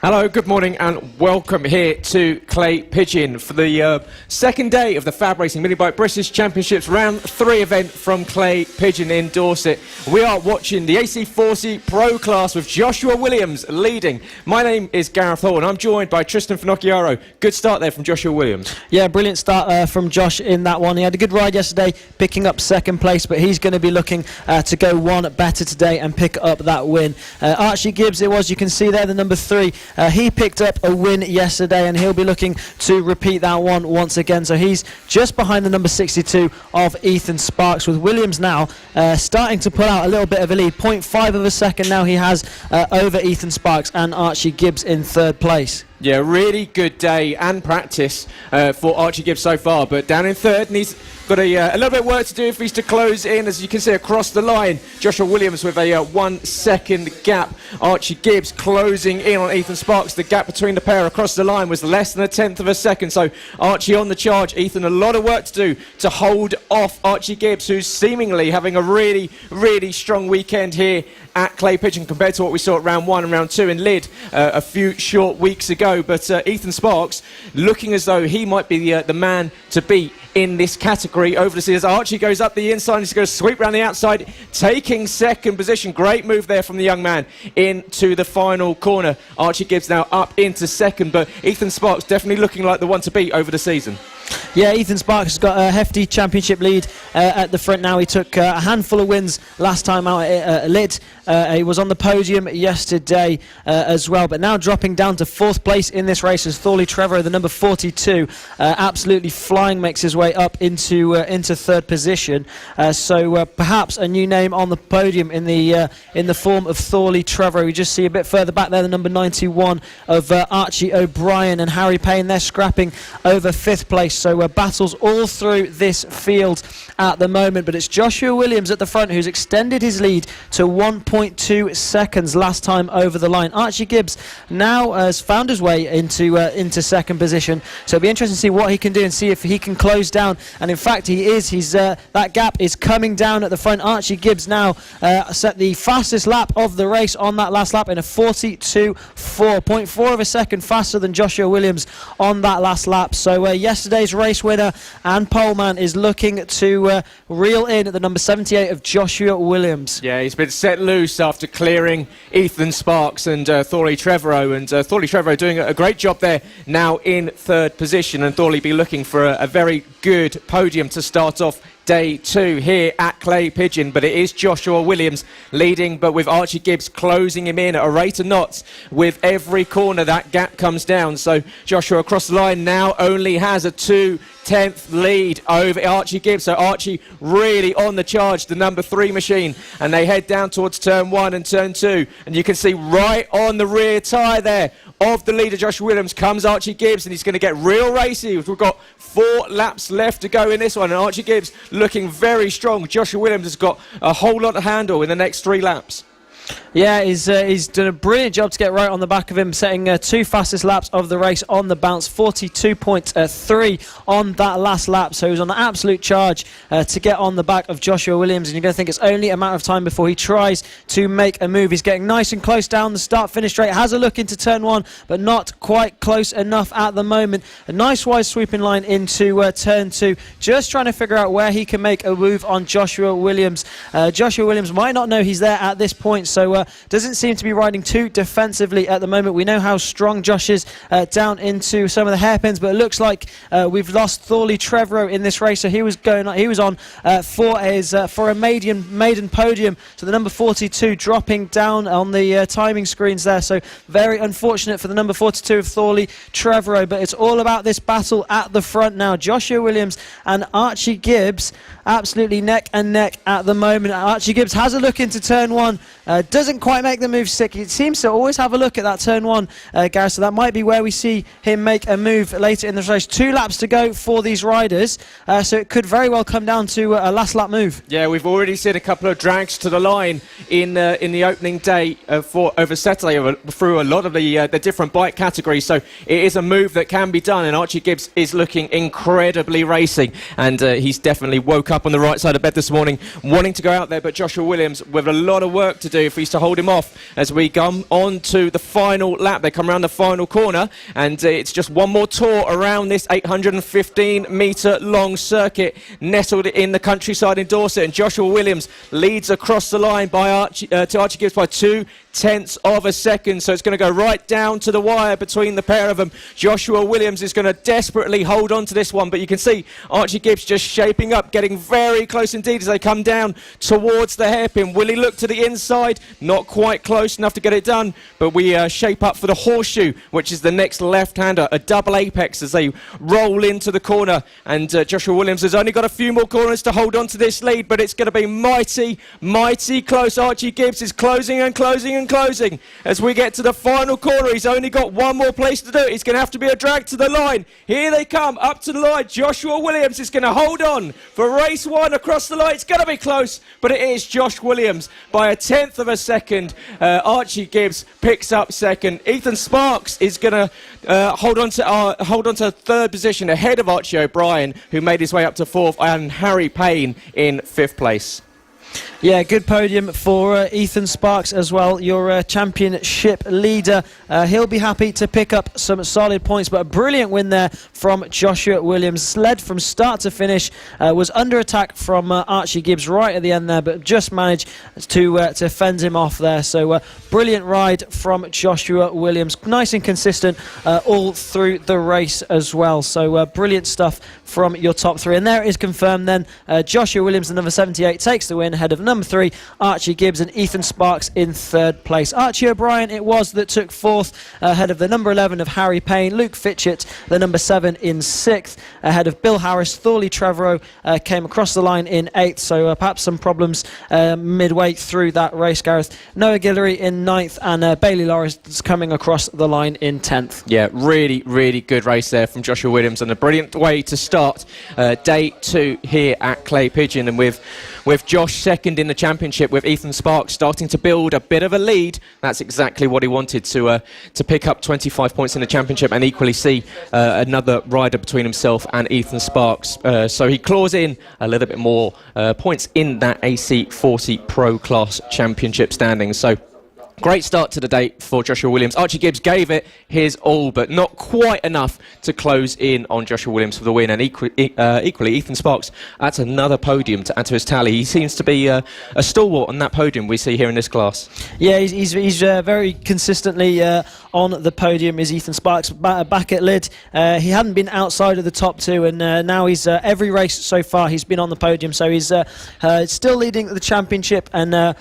Hello, good morning and welcome here to Clay Pigeon for the second day of the FAB-Racing Minibike British Championships Round 3 event from Clay Pigeon in Dorset. We are watching the AC40 Pro Class with Joshua Williams leading. My name is Gareth Hall and I'm joined by Tristan Finocchiaro. Good start there from Joshua Williams. Yeah, brilliant start from Josh in that one. He had a good ride yesterday, picking up second place, but he's going to be looking to go one better today and pick up that win. Archie Gibbs, it was, you can see there, the number 3. He picked up a win yesterday and he'll be looking to repeat that one once again. So he's just behind the number 62 of Ethan Sparks, with Williams now starting to pull out a little bit of a lead. 0.5 of a second now he has over Ethan Sparks and Archie Gibbs in third place. Yeah, really good day and practice for Archie Gibbs so far, but down in third, and he's got a little bit of work to do if he's to close in, as you can see across the line. Joshua Williams with a 1 second gap. Archie Gibbs closing in on Ethan Sparks. The gap between the pair across the line was less than 1/10 of a second, so Archie on the charge. Ethan, a lot of work to do to hold off Archie Gibbs, who's seemingly having a really, really strong weekend here at Clay Pigeon compared to what we saw at round 1 and round 2 in Lyd a few short weeks ago. But Ethan Sparks looking as though he might be the man to beat in this category over the season. Archie goes up the inside, he's going to sweep around the outside, taking second position. Great move there from the young man into the final corner. Archie Gibbs now up into second, but Ethan Sparks definitely looking like the one to beat over the season. Yeah, Ethan Sparks has got a hefty championship lead at the front now. He took a handful of wins last time out at Lyd. He was on the podium yesterday as well, but now dropping down to 4th place in this race as Thorley Trevor, the number 42, absolutely flying, makes his way up into 3rd position. So perhaps a new name on the podium in the form of Thorley Trevor. We just see a bit further back there the number 91 of Archie O'Brien and Harry Payne. They're scrapping over 5th place. So battles all through this field at the moment, but it's Joshua Williams at the front who's extended his lead to 1.2 seconds last time over the line. Archie Gibbs now has found his way into second position, so it'll be interesting to see what he can do and see if he can close down, and in fact he is. That gap is coming down at the front. Archie Gibbs now set the fastest lap of the race on that last lap in a 42.4 of a second faster than Joshua Williams on that last lap. So yesterday's race winner and poleman is looking to reel in at the number 78 of Joshua Williams. Yeah, he's been set loose after clearing Ethan Sparks and Thorley Trevorrow, and Thorley Trevorrow doing a great job there now in 3rd position, and Thorley be looking for a very good podium to start off day 2 here at Clay Pigeon. But it is Joshua Williams leading, but with Archie Gibbs closing him in at a rate of knots. With every corner that gap comes down, so Joshua across the line now only has a 2/10 lead over Archie Gibbs. So Archie really on the charge, the number 3 machine, and they head down towards turn 1 and turn 2, and you can see right on the rear tyre there of the leader Joshua Williams comes Archie Gibbs, and he's going to get real racy. We've got 4 laps left to go in this one, and Archie Gibbs looking very strong. Joshua Williams has got a whole lot to handle in the next 3 laps. Yeah, he's done a brilliant job to get right on the back of him, setting 2 fastest laps of the race on the bounce, 42.3 on that last lap. So he was on an absolute charge to get on the back of Joshua Williams, and you're going to think it's only a matter of time before he tries to make a move. He's getting nice and close down the start-finish straight, has a look into turn 1, but not quite close enough at the moment. A nice wide sweeping line into turn 2, just trying to figure out where he can make a move on Joshua Williams. Joshua Williams might not know he's there at this point, so doesn't seem to be riding too defensively at the moment. We know how strong Josh is down into some of the hairpins, but it looks like we've lost Thorley Trevorrow in this race. So he was on for a maiden podium. So the number 42 dropping down on the timing screens there. So very unfortunate for the number 42 of Thorley Trevorrow. But it's all about this battle at the front now. Joshua Williams and Archie Gibbs absolutely neck and neck at the moment. Archie Gibbs has a look into turn 1. Doesn't quite make the move stick. He seems to always have a look at that turn 1, Gareth, so that might be where we see him make a move later in the race. 2 laps to go for these riders, so it could very well come down to a last lap move. Yeah, we've already seen a couple of drags to the line in the opening day over Saturday through a lot of the different bike categories, so it is a move that can be done, and Archie Gibbs is looking incredibly racing, and he's definitely woke up on the right side of bed this morning wanting to go out there. But Joshua Williams with a lot of work to do if if he's to hold him off as we come on to the final lap. They come around the final corner, and it's just one more tour around this 815-metre long circuit nestled in the countryside in Dorset, and Joshua Williams leads across the line by Archie Gibbs by 0.2 of a second, so it's going to go right down to the wire between the pair of them. Joshua Williams is going to desperately hold on to this one, but you can see Archie Gibbs just shaping up, getting very close indeed as they come down towards the hairpin. Will he look to the inside? Not quite close enough to get it done, but we shape up for the horseshoe, which is the next left-hander, a double apex as they roll into the corner, and Joshua Williams has only got a few more corners to hold on to this lead, but it's going to be mighty close. Archie Gibbs is closing and closing and closing as we get to the final corner. He's only got one more place to do it. It's going to have to be a drag to the line. Here they come up to the line. Joshua Williams is going to hold on for race one across the line. It's going to be close, but it is Josh Williams by 0.1 of a second. Archie Gibbs picks up second. Ethan Sparks is going to hold on to third position ahead of Archie O'Brien, who made his way up to fourth, and Harry Payne in fifth place. Yeah, good podium for Ethan Sparks as well, your championship leader. He'll be happy to pick up some solid points, but a brilliant win there from Joshua Williams. Led from start to finish, was under attack from Archie Gibbs right at the end there, but just managed to fend him off there. So brilliant ride from Joshua Williams. Nice and consistent all through the race as well. So brilliant stuff from your top three. And there it is confirmed then. Joshua Williams, the number 78, takes the win ahead of number 3, Archie Gibbs, and Ethan Sparks in third place. Archie O'Brien it was that took fourth ahead of the number 11 of Harry Payne. Luke Fitchett, the number 7, in sixth ahead of Bill Harris. Thorley Trevorrow came across the line in eighth, so perhaps some problems midway through that race, Gareth. Noah Guillory in ninth, and Bailey Lawrence coming across the line in 10th. Yeah, really good race there from Joshua Williams, and a brilliant way to start day 2 here at Clay Pigeon, and with Josh second in the championship, with Ethan Sparks starting to build a bit of a lead. That's exactly what he wanted, to pick up 25 points in the championship and equally see another rider between himself and Ethan Sparks. So he claws in a little bit more points in that AC40 Pro Class Championship standings. So great start to the day for Joshua Williams. Archie Gibbs gave it his all, but not quite enough to close in on Joshua Williams for the win. And equally, Ethan Sparks adds another podium to add to his tally. He seems to be a stalwart on that podium we see here in this class. Yeah, he's very consistently on the podium, is Ethan Sparks. Back at Lyd, he hadn't been outside of the top 2, and now he's every race so far he's been on the podium. So he's still leading the championship and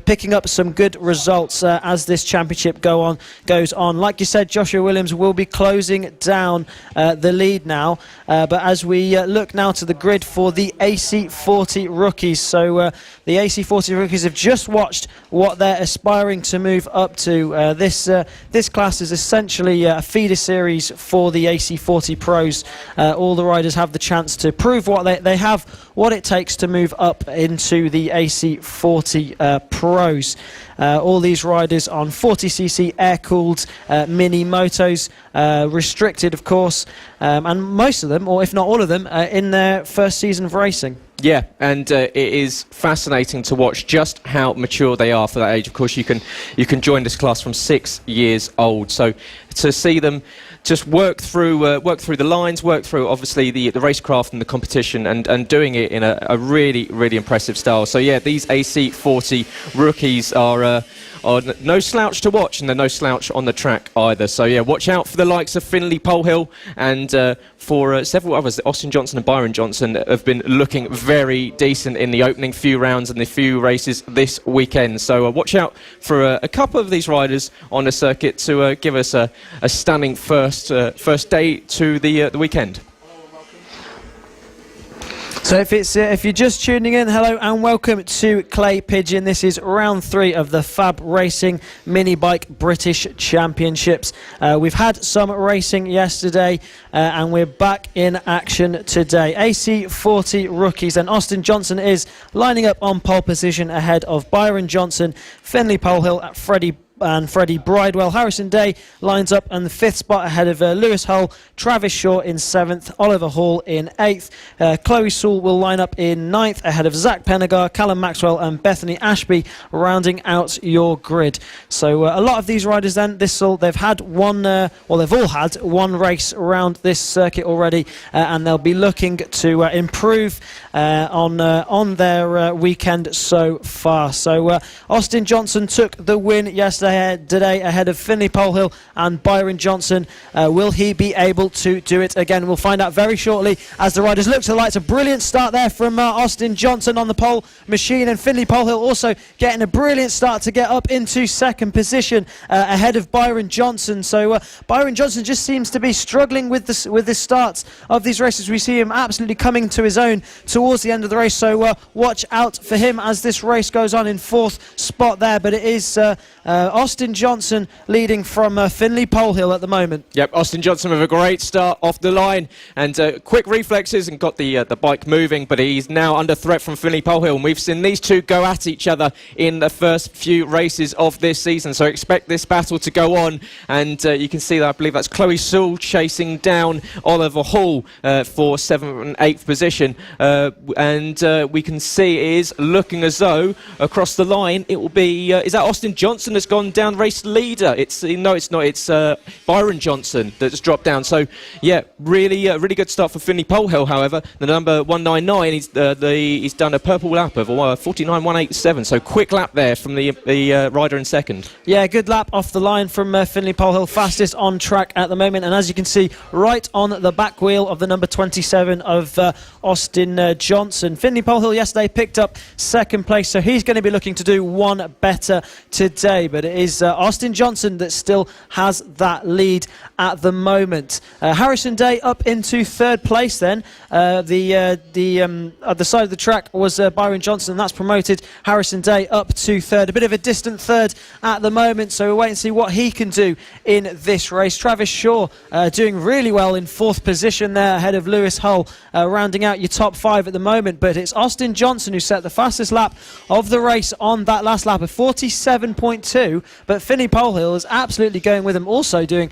picking up some good results as this championship goes on. Like you said, Joshua Williams will be closing down the lead now, but as we look now to the grid for the AC40 rookies, so the AC40 rookies have just watched what they're aspiring to move up to. This class is essentially a feeder series for the AC40 pros. All the riders have the chance to prove what they have, what it takes to move up into the AC40 pros. All these riders on 40cc air-cooled mini motos, restricted of course, and most of them, or if not all of them, in their first season of racing. Yeah, and it is fascinating to watch just how mature they are for that age. Of course, you can join this class from 6 years old. So to see them just work through the lines, work through obviously the racecraft and the competition, and doing it in a really impressive style. So yeah, these AC40 rookies are no slouch to watch, and they're no slouch on the track either. So yeah, watch out for the likes of Finley Polehill and for several others. Austin Johnson and Byron Johnson have been looking very decent in the opening few rounds and the few races this weekend. So watch out for a couple of these riders on the circuit to give us a stunning first day to the weekend. So if you're just tuning in, hello and welcome to Clay Pigeon. This is round 3 of the FAB-Racing Minibike British Championships. We've had some racing yesterday and we're back in action today. AC40 rookies, and Austin Johnson is lining up on pole position ahead of Byron Johnson, Finley Polehill, Freddie and Freddie Bridewell. Harrison Day lines up in the 5th spot ahead of Lewis Hull, Travis Shaw in 7th, Oliver Hall in 8th. Chloe Sewell will line up in 9th ahead of Zach Pennegar, Callum Maxwell and Bethany Ashby, rounding out your grid. So a lot of these riders then, they've had one, they've all had one race around this circuit already, and they'll be looking to improve on their weekend so far. So Austin Johnson took the win today ahead of Finley Polehill and Byron Johnson. Will he be able to do it again? We'll find out very shortly as the riders look to lights. A brilliant start there from Austin Johnson on the pole machine, and Finley Polehill also getting a brilliant start to get up into 2nd position ahead of Byron Johnson. So Byron Johnson just seems to be struggling with the starts of these races. We see him absolutely coming to his own towards the end of the race, so watch out for him as this race goes on in 4th spot there. But it is Austin Johnson leading from Finley Polehill at the moment. Yep, Austin Johnson with a great start off the line and quick reflexes and got the bike moving, but he's now under threat from Finley Polehill, and we've seen these two go at each other in the first few races of this season, so expect this battle to go on. And you can see that, I believe that's Chloe Sewell chasing down Oliver Hall for 7th and 8th position, and we can see it is looking as though across the line it will be is that Austin Johnson that's gone down race leader? It's not, it's Byron Johnson that's dropped down. So yeah, really good start for Finley Polehill. However, the number 199, he's done a purple lap of 49.187, so quick lap there from the rider in 2nd. Yeah, good lap off the line from Finley Polehill, fastest on track at the moment, and as you can see right on the back wheel of the number 27 of Austin Johnson. Finley Polehill yesterday picked up 2nd place, so he's going to be looking to do one better today, but it is Austin Johnson that still has that lead at the moment. Harrison Day up into 3rd place then. The side of the track was Byron Johnson, and that's promoted Harrison Day up to 3rd. A bit of a distant 3rd at the moment, so we'll wait and see what he can do in this race. Travis Shaw doing really well in 4th position there ahead of Lewis Hull, rounding out your top 5 at the moment, but it's Austin Johnson who set the fastest lap of the race on that last lap of 47.2, but Finley Polehill is absolutely going with him, also doing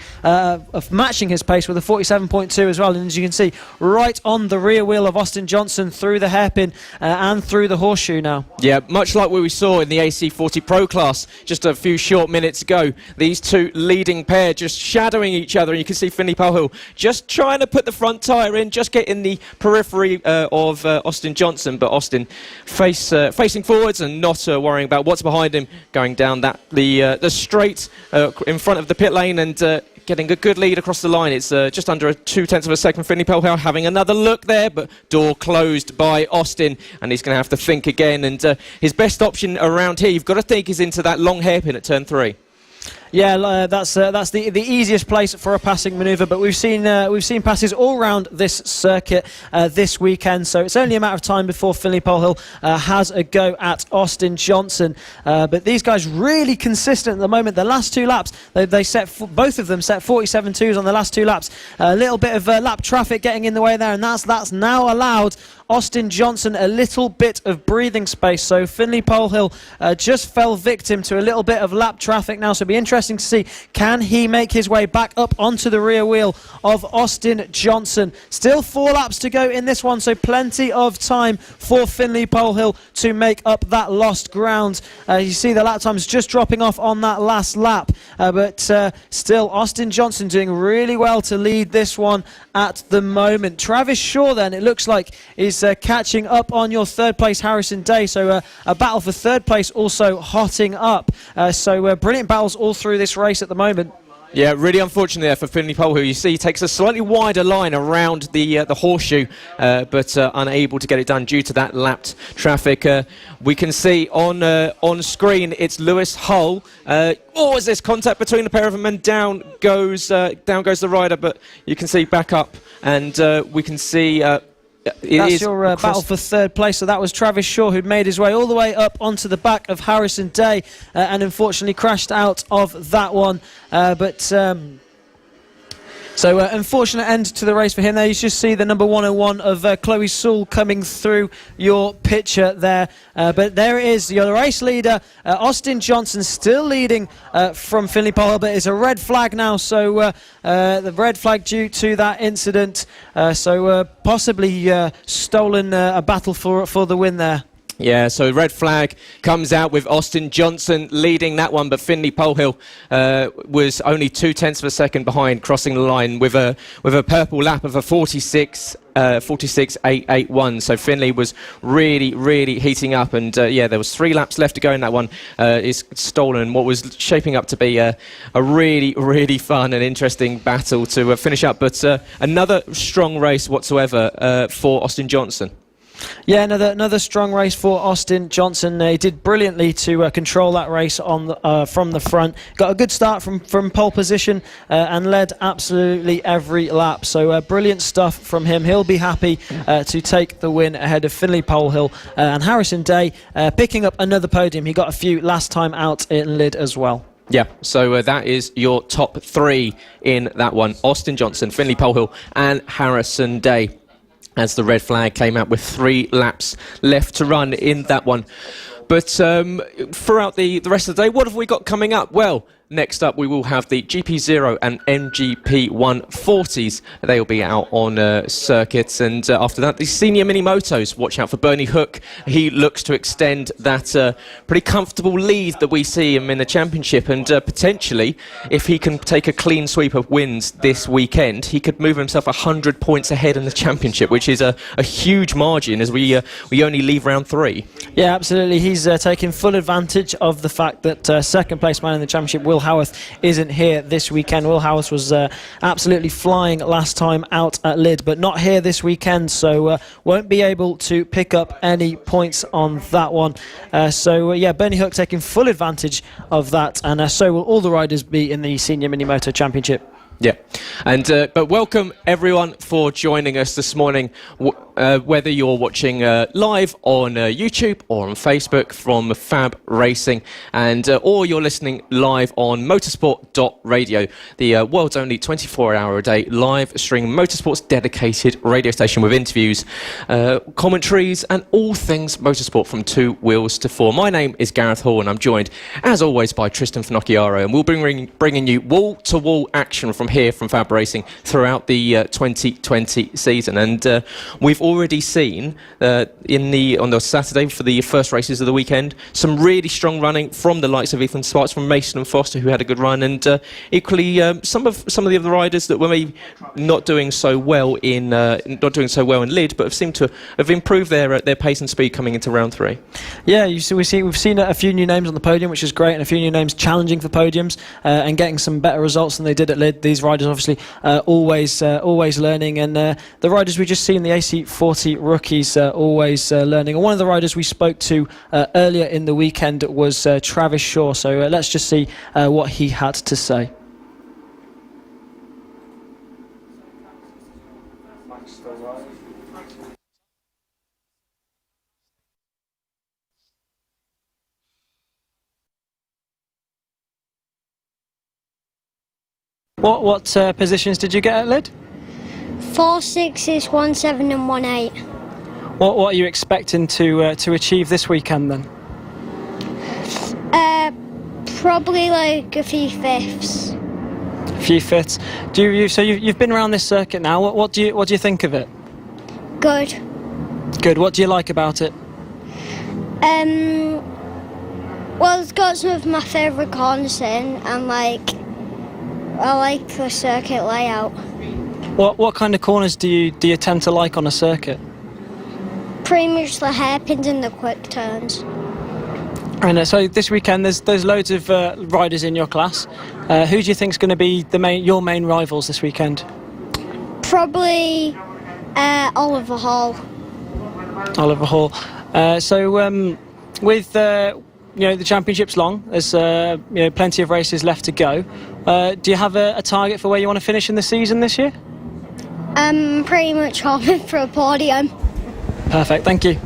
matching his pace with a 47.2 as well, and as you can see right on the rear wheel of Austin Johnson through the hairpin and through the horseshoe now. Yeah, much like what we saw in the AC40 Pro class just a few short minutes ago, these two leading pair just shadowing each other, and you can see Finley Polehill just trying to put the front tyre in, just get in the periphery of Austin Johnson, but Austin facing forwards and not worrying about what's behind him, going down the straight in front of the pit lane and getting a good lead across the line. It's just under a 0.2 of a second. Finley Polehill having another look there, but door closed by Austin, and he's going to have to think again. And his best option around here, you've got to think, is into that long hairpin at turn 3. Yeah, that's the easiest place for a passing manoeuvre, but we've seen passes all round this circuit this weekend, so it's only a matter of time before Finley Polehill has a go at Austin Johnson. But these guys really consistent at the moment. The last 2 laps, both of them set 47.2s on the last 2 laps. A little bit of lap traffic getting in the way there, and that's now allowed Austin Johnson a little bit of breathing space. So Finley Polehill just fell victim to a little bit of lap traffic now, so it'll be interesting to see, can he make his way back up onto the rear wheel of Austin Johnson. Still 4 laps to go in this one, so plenty of time for Finley Polehill to make up that lost ground. You see the lap times just dropping off on that last lap, but still Austin Johnson doing really well to lead this one at the moment. Travis Shaw then, it looks like, is catching up on your 3rd place Harrison Day, so a battle for 3rd place also hotting up. So brilliant battles all through this race at the moment. Yeah, really unfortunate there for Finley Polehill. You see he takes a slightly wider line around the horseshoe, but unable to get it done due to that lapped traffic. We can see on screen it's Lewis Hull. Is this contact between the pair of them, and down goes the rider, but you can see back up, and we can see that's your battle for 3rd place. So that was Travis Shaw, who'd made his way all the way up onto the back of Harrison Day and unfortunately crashed out of that one. But So unfortunate end to the race for him there. You just see the number 101 of Chloe Sewell coming through your picture there. But there it is, your race leader, Austin Johnson, still leading from Finley Pole, but it's a red flag now. So the red flag due to that incident. So possibly stolen a battle for the win there. Yeah, so red flag comes out with Austin Johnson leading that one, but Finley Polehill was only 0.2 of a second behind, crossing the line with a purple lap of a 46.881. So Finley was really heating up, and yeah, there was 3 laps left to go in that one. Is stolen what was shaping up to be a really fun and interesting battle to finish up, but another strong race whatsoever for Austin Johnson. Yeah, another strong race for Austin Johnson. He did brilliantly to control that race on from the front. Got a good start from pole position and led absolutely every lap. So brilliant stuff from him. He'll be happy to take the win ahead of Finley Polehill and Harrison Day, picking up another podium. He got a few last time out in Lyd as well. Yeah, so that is your top 3 in that one. Austin Johnson, Finley Polehill and Harrison Day, as the red flag came out with 3 laps left to run in that one. But throughout the rest of the day, what have we got coming up? Well, next up we will have the GP0 and MGP 140s. They will be out on circuits, and after that the senior mini motos. Watch out for Bernie Hook. He looks to extend that pretty comfortable lead that we see him in the championship, and potentially, if he can take a clean sweep of wins this weekend, he could move himself 100 points ahead in the championship, which is a huge margin as we only leave round 3. Yeah, absolutely. He's taking full advantage of the fact that second place man in the championship, Will Howarth, isn't here this weekend. Will Howarth was absolutely flying last time out at Lyd, but not here this weekend, so won't be able to pick up any points on that one. Yeah, Bernie Hook taking full advantage of that, and so will all the riders be in the Senior Mini Moto Championship. Yeah, and but welcome everyone for joining us this morning, whether you're watching live on YouTube or on Facebook from FAB-Racing, and or you're listening live on motorsport.radio, the world's only 24-hour-a-day live stream motorsports dedicated radio station with interviews, commentaries and all things motorsport from 2 wheels to 4. My name is Gareth Hall, and I'm joined as always by Tristan Finocchiaro, and we'll be bringing you wall-to-wall action from here from FAB-Racing throughout the 2020 season. And we've already seen on the Saturday for the first races of the weekend some really strong running from the likes of Ethan Sparks, from Mason and Foster, who had a good run, and equally some of the other riders that were maybe not doing so well in Lyd, but have seemed to have improved their pace and speed coming into round 3. Yeah, we've seen a few new names on the podium, which is great, and a few new names challenging for podiums and getting some better results than they did at Lyd. These riders obviously always learning, and the riders we just see in the AC40 rookies always learning. And one of the riders we spoke to earlier in the weekend was Travis Shaw, so let's just see what he had to say. What positions did you get at Lyd? 4 6s, 1 7 and 1 8. What are you expecting to achieve this weekend then? Probably like a few fifths. A few fifths. So you've been around this circuit now. What do you think of it? Good. Good. What do you like about it? Well, it's got some of my favourite corners in, and I like the circuit layout. What kind of corners do you tend to like on a circuit? Pretty much the hairpins and the quick turns. And so this weekend there's loads of riders in your class. Who do you think is going to be your main rivals this weekend? Probably Oliver Hall. Oliver Hall. With the championship's long. There's plenty of races left to go. Do you have a target for where you want to finish in the season this year? Pretty much hoping for a podium. Perfect, thank you.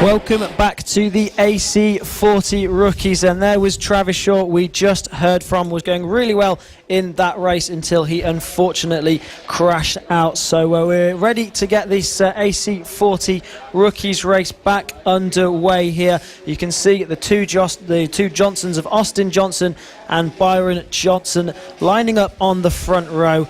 Welcome back to the AC40 rookies, and there was Travis Shaw we just heard from, was going really well in that race until he unfortunately crashed out. So we're ready to get this AC40 rookies race back underway here. You can see the two Johnsons of Austin Johnson and Byron Johnson lining up on the front row.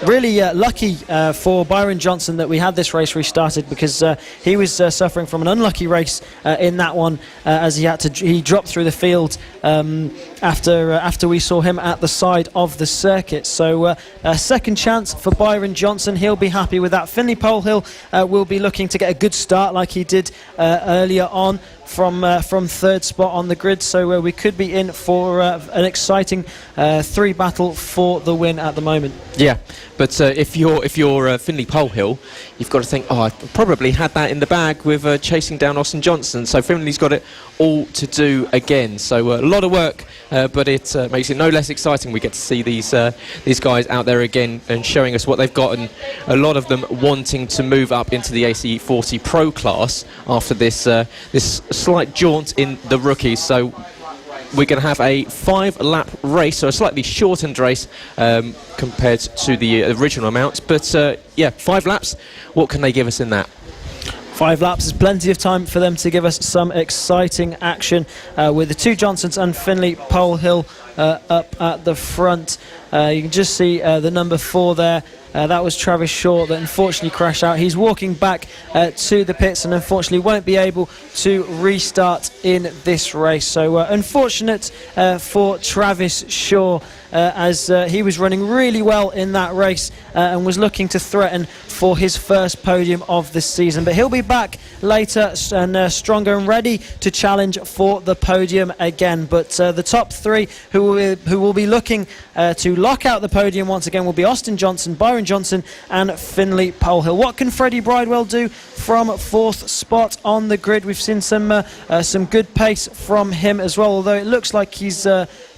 Really lucky for Byron Johnson that we had this race restarted, because he was suffering from an unlucky race in that one, as he dropped through the field after we saw him at the side of the circuit. So a second chance for Byron Johnson. He'll be happy with that. Finley Polehill will be looking to get a good start like he did earlier on from third spot on the grid. So we could be in for an exciting three battle for the win at the moment. Yeah, but if you're Finley Polehill, you've got to think, I probably had that in the bag with chasing down Austin Johnson. So Finley's got it all to do again. So a lot of work, but it makes it no less exciting. We get to see these guys out there again and showing us what they've got, and a lot of them wanting to move up into the AC40 Pro class after this slight jaunt in the rookies. So we're going to have a 5-lap race, so a slightly shortened race compared to the original amount. But yeah, 5 laps. What can they give us in that? 5 laps is plenty of time for them to give us some exciting action with the two Johnsons and Finley Polehill up at the front. You can just see the number 4 there. That was Travis Shaw that unfortunately crashed out. He's walking back to the pits and unfortunately won't be able to restart in this race. So unfortunate for Travis Shaw, as he was running really well in that race and was looking to threaten for his first podium of the season. But he'll be back later and stronger and ready to challenge for the podium again. But the top 3 who will be looking to lock out the podium once again will be Austin Johnson, Byron Johnson and Finley Polehill. What can Freddie Bridewell do from 4th spot on the grid? We've seen some good pace from him as well, although it looks like he's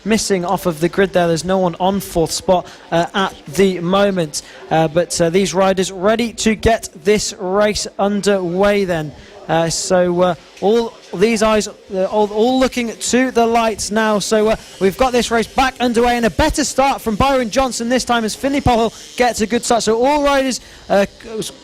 missing off of the grid there. There's no one on 4th spot at the moment, but these riders ready to get this race underway then. So all these eyes all looking to the lights now. So we've got this race back underway, and a better start from Byron Johnson this time as Finley Polehill gets a good start. So all riders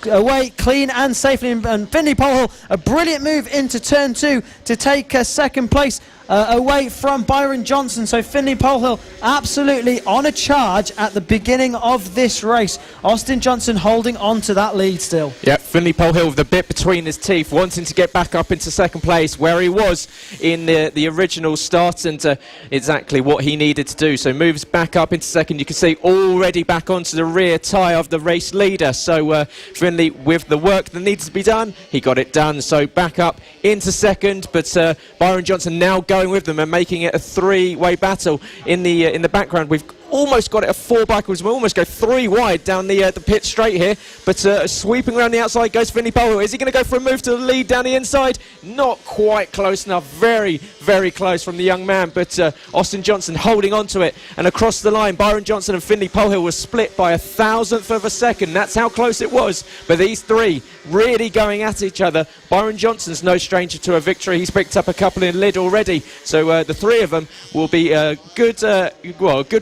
away clean and safely, and Finley Polehill a brilliant move into turn 2 to take second place away from Byron Johnson. So Finley Polehill absolutely on a charge at the beginning of this race. Austin Johnson holding on to that lead still. Yeah, Finley Polehill with the bit between his teeth, wanting to get back up into second place where he was in the original start, and exactly what he needed to do. So moves back up into second. You can see already back onto the rear tyre of the race leader. So Finley, with the work that needs to be done, he got it done. So back up into second, but Byron Johnson now going with them and making it a 3-way battle. In the background, we've almost got it a 4-bike. We almost go 3 wide down the pit straight here, but sweeping around the outside goes Finley Polehill. Is he going to go for a move to the lead down the inside? Not quite close enough. Very, very close from the young man, but Austin Johnson holding on to it, and across the line Byron Johnson and Finley Polehill were split by 1,000th of a second. That's how close it was, but these 3 really going at each other. Byron Johnson's no stranger to a victory. He's picked up a couple in lid already, so the 3 of them will be a good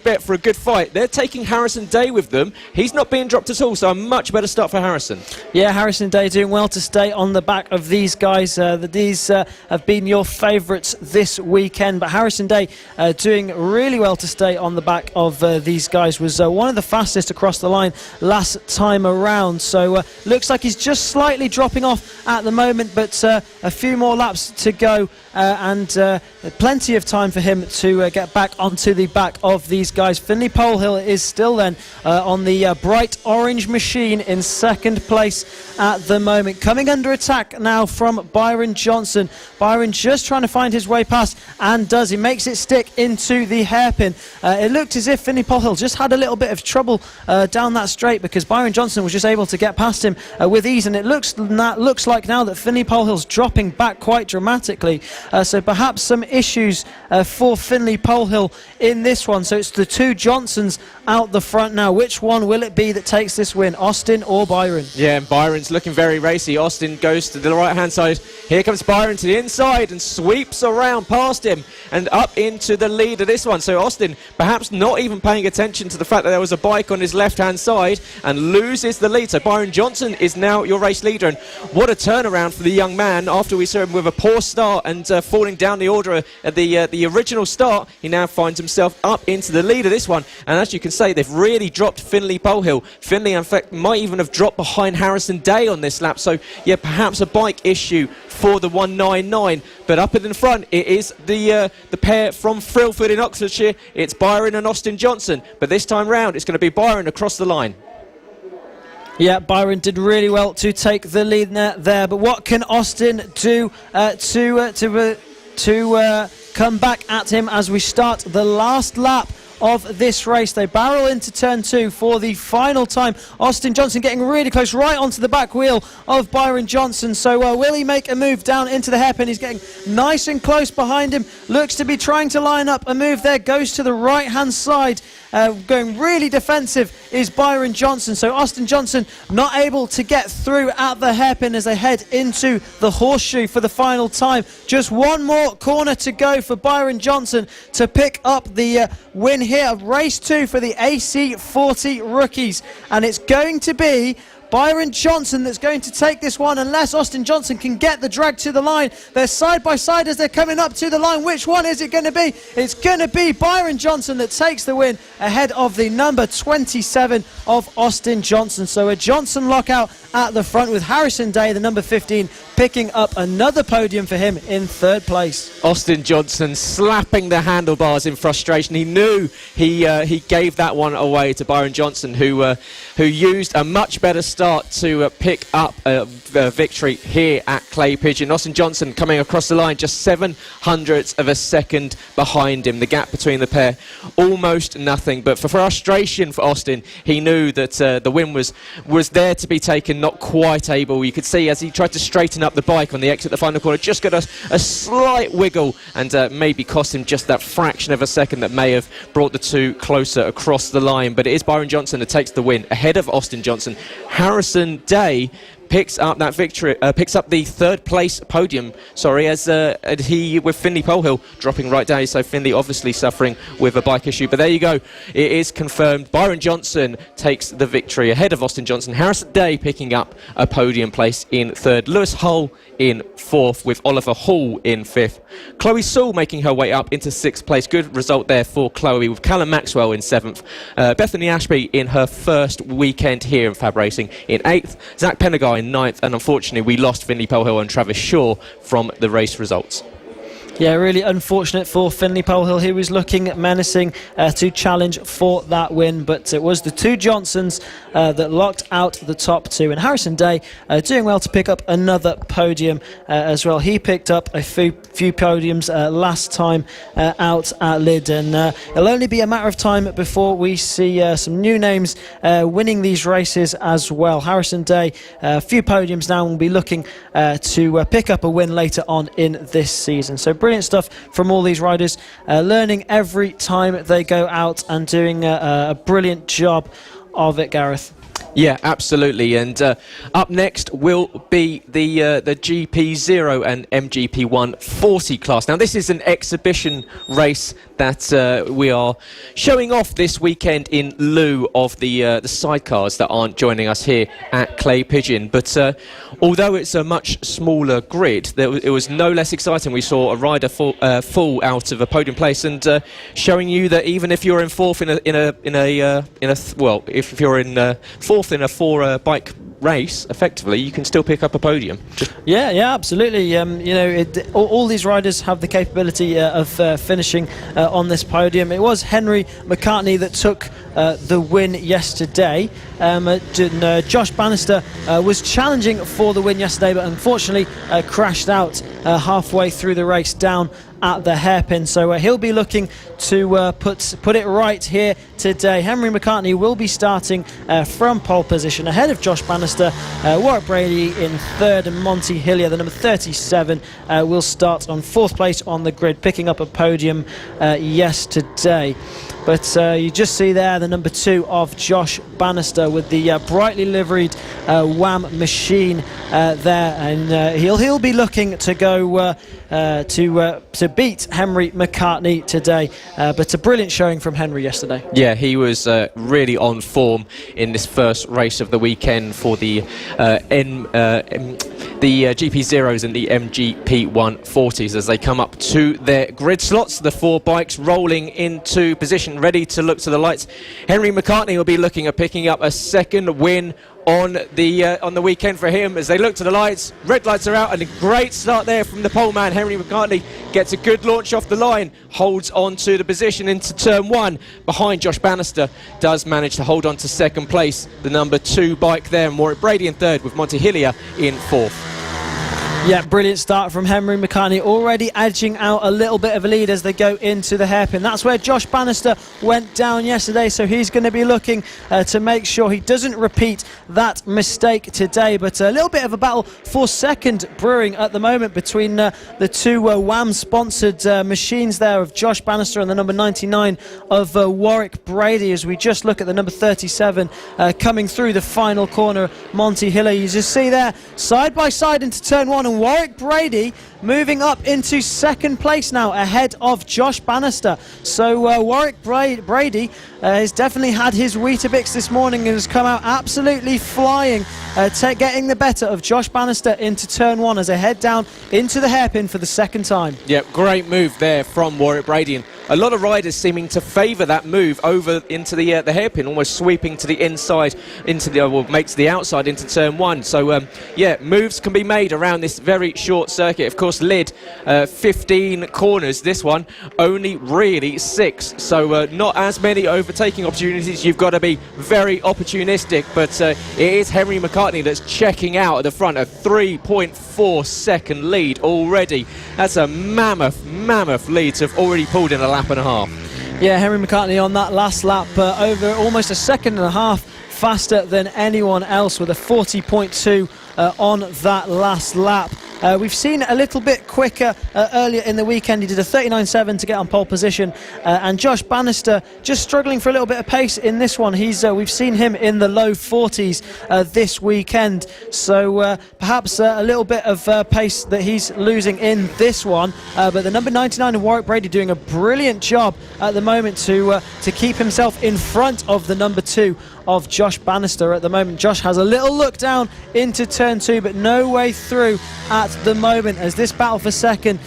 bet for a good fight. They're taking Harrison Day with them. He's not being dropped at all, so a much better start for Harrison. Yeah, Harrison Day doing well to stay on the back of these guys. These have been your favourites this weekend, but Harrison Day doing really well to stay on the back of these guys. Was one of the fastest across the line last time around, so looks like he's just slightly dropping off at the moment, but a few more laps to go, and plenty of time for him to get back onto the back of these guys. Finley Polehill is still then on the bright orange machine in second place at the moment. Coming under attack now from Byron Johnson. Byron just trying to find his way past, and does. He makes it stick into the hairpin. It looked as if Finley Polehill just had a little bit of trouble down that straight, because Byron Johnson was just able to get past him with ease, and it looks like now that Finley Polehill's dropping back quite dramatically. So perhaps some issues for Finley Polehill in this one. So it's the two Johnsons out the front now. Which one will it be that takes this win, Austin or Byron? Yeah, and Byron's looking very racy. Austin goes to the right-hand side. Here comes Byron to the inside and sweeps around past him and up into the lead of this one. So Austin perhaps not even paying attention to the fact that there was a bike on his left-hand side and loses the lead. So Byron Johnson is now your race leader. And what a turnaround for the young man after we saw him with a poor start and falling down the order at the original start. He now finds himself up into the lead of this one. And as you can say, they've really dropped Finley Polehill. Finley, in fact, might even have dropped behind Harrison Day on this lap. So, yeah, perhaps a bike issue for the 199. But up in the front, it is the pair from Frilford in Oxfordshire. It's Byron and Austin Johnson. But this time round, it's going to be Byron across the line. Yeah, Byron did really well to take the lead there. But what can Austin do to come back at him as we start the last lap of this race? They barrel into turn 2 for the final time. Austin Johnson getting really close, right onto the back wheel of Byron Johnson. So will he make a move down into the hairpin? He's getting nice and close behind him. Looks to be trying to line up a move there. Goes to the right-hand side. Going really defensive is Byron Johnson. So Austin Johnson not able to get through at the hairpin as they head into the horseshoe for the final time. Just one more corner to go for Byron Johnson to pick up the win here of race 2 for the AC40 rookies. And it's going to be Byron Johnson that's going to take this one unless Austin Johnson can get the drag to the line. They're side by side as they're coming up to the line. Which one is it going to be? It's going to be Byron Johnson that takes the win ahead of the number 27 of Austin Johnson. So a Johnson lockout at the front with Harrison Day, the number 15, picking up another podium for him in 3rd place. Austin Johnson slapping the handlebars in frustration. He knew he gave that one away to Byron Johnson, who used a much better start to pick up a victory here at Clay Pigeon. Austin Johnson coming across the line just 0.07 of a second behind him. The gap between the pair, almost nothing. But for frustration for Austin, he knew that the win was there to be taken, not quite able. You could see as he tried to straighten up the bike on the exit the final corner, just got a slight wiggle and maybe cost him just that fraction of a second that may have brought the two closer across the line. But it is Byron Johnson that takes the win ahead of Austin Johnson. Harrison Day picks up that victory, picks up the 3rd place podium, as he, with Finley Polehill dropping right down. So Finley obviously suffering with a bike issue. But there you go, it is confirmed. Byron Johnson takes the victory ahead of Austin Johnson. Harrison Day picking up a podium place in 3rd. Lewis Hull in 4th with Oliver Hall in 5th. Chloe Sewell making her way up into 6th place. Good result there for Chloe with Callum Maxwell in 7th. Bethany Ashby in her first weekend here in FAB-Racing in 8th. Zach Pennegar in 9th, and unfortunately we lost Finley Polehill and Travis Shaw from the race results. Yeah, really unfortunate for Finley Polehill. He was looking menacing to challenge for that win, but it was the two Johnsons that locked out the top 2. And Harrison Day doing well to pick up another podium as well. He picked up a few podiums last time out at Lydd, and it'll only be a matter of time before we see some new names winning these races as well. Harrison Day, a few podiums now, will be looking to pick up a win later on in this season. So brilliant stuff from all these riders, learning every time they go out and doing a brilliant job of it, Gareth. Yeah, absolutely. And up next will be the GP0 and MGP 140 class. Now, this is an exhibition race that we are showing off this weekend in lieu of the sidecars that aren't joining us here at Clay Pigeon. But although it's a much smaller grid, it was no less exciting. We saw a rider fall out of a podium place, and showing you that even if you're in fourth if you're in fourth in a 4 bike race, effectively you can still pick up a podium. Yeah, absolutely. All these riders have the capability of finishing on this podium. It was Henry McCartney that took the win yesterday. Josh Bannister was challenging for the win yesterday, but unfortunately crashed out halfway through the race down at the hairpin. So he'll be looking to put it right here today. Henry McCartney will be starting from pole position ahead of Josh Bannister. Warwick Brady in 3rd, and Monty Hillier, the number 37, will start on 4th place on the grid, picking up a podium yesterday. But you just see there the number 2 of Josh Bannister with the brightly liveried WAM machine there, and he'll be looking to go to beat Henry McCartney today. But a brilliant showing from Henry yesterday. Yeah, he was really on form in this first race of the weekend for the GP Zeros and the MGP 140s as they come up to their grid slots. The 4 bikes rolling into position, ready to look to the lights. Henry McCartney will be looking at picking up a second win on the weekend for him as they look to the lights. Red lights are out, and a great start there from the pole man. Henry McCartney gets a good launch off the line, holds on to the position into turn 1 behind Josh Bannister, does manage to hold on to second place. The number 2 bike there, Warwick Brady in third with Monty Hillier in fourth. Yeah, brilliant start from Henry McCartney, already edging out a little bit of a lead as they go into the hairpin. That's where Josh Bannister went down yesterday, so he's going to be looking to make sure he doesn't repeat that mistake today. But a little bit of a battle for second brewing at the moment between the 2 WAM-sponsored machines there of Josh Bannister and the number 99 of Warwick Brady, as we just look at the number 37 coming through the final corner, Monty Hillier. You just see there, side by side into turn 1, and Warwick Brady moving up into second place now ahead of Josh Bannister. So Warwick Brady has definitely had his Weetabix this morning and has come out absolutely flying, getting the better of Josh Bannister into turn 1 as they head down into the hairpin for the second time. Yep, great move there from Warwick Brady. And a lot of riders seeming to favour that move over into the hairpin, almost sweeping to the inside, makes the outside into turn 1. So, yeah, moves can be made around this very short circuit. Of course, lid 15 corners. This one only really 6. So, not as many overtaking opportunities. You've got to be very opportunistic. But it is Henry McCartney that's checking out at the front, a 3.4 second lead already. That's a mammoth lead to have already pulled in a lap and a half. Yeah, Henry McCartney on that last lap, over almost a second and a half faster than anyone else with a 40.2 on that last lap. We've seen a little bit quicker earlier in the weekend. He did a 39.7 to get on pole position, and Josh Bannister just struggling for a little bit of pace in this one. We've seen him in the low 40s this weekend, so perhaps a little bit of pace that he's losing in this one. But the number 99 of Warwick Brady doing a brilliant job at the moment to keep himself in front of the number 2 of Josh Bannister at the moment. Josh has a little look down into turn 2, but no way through at the moment as this battle for second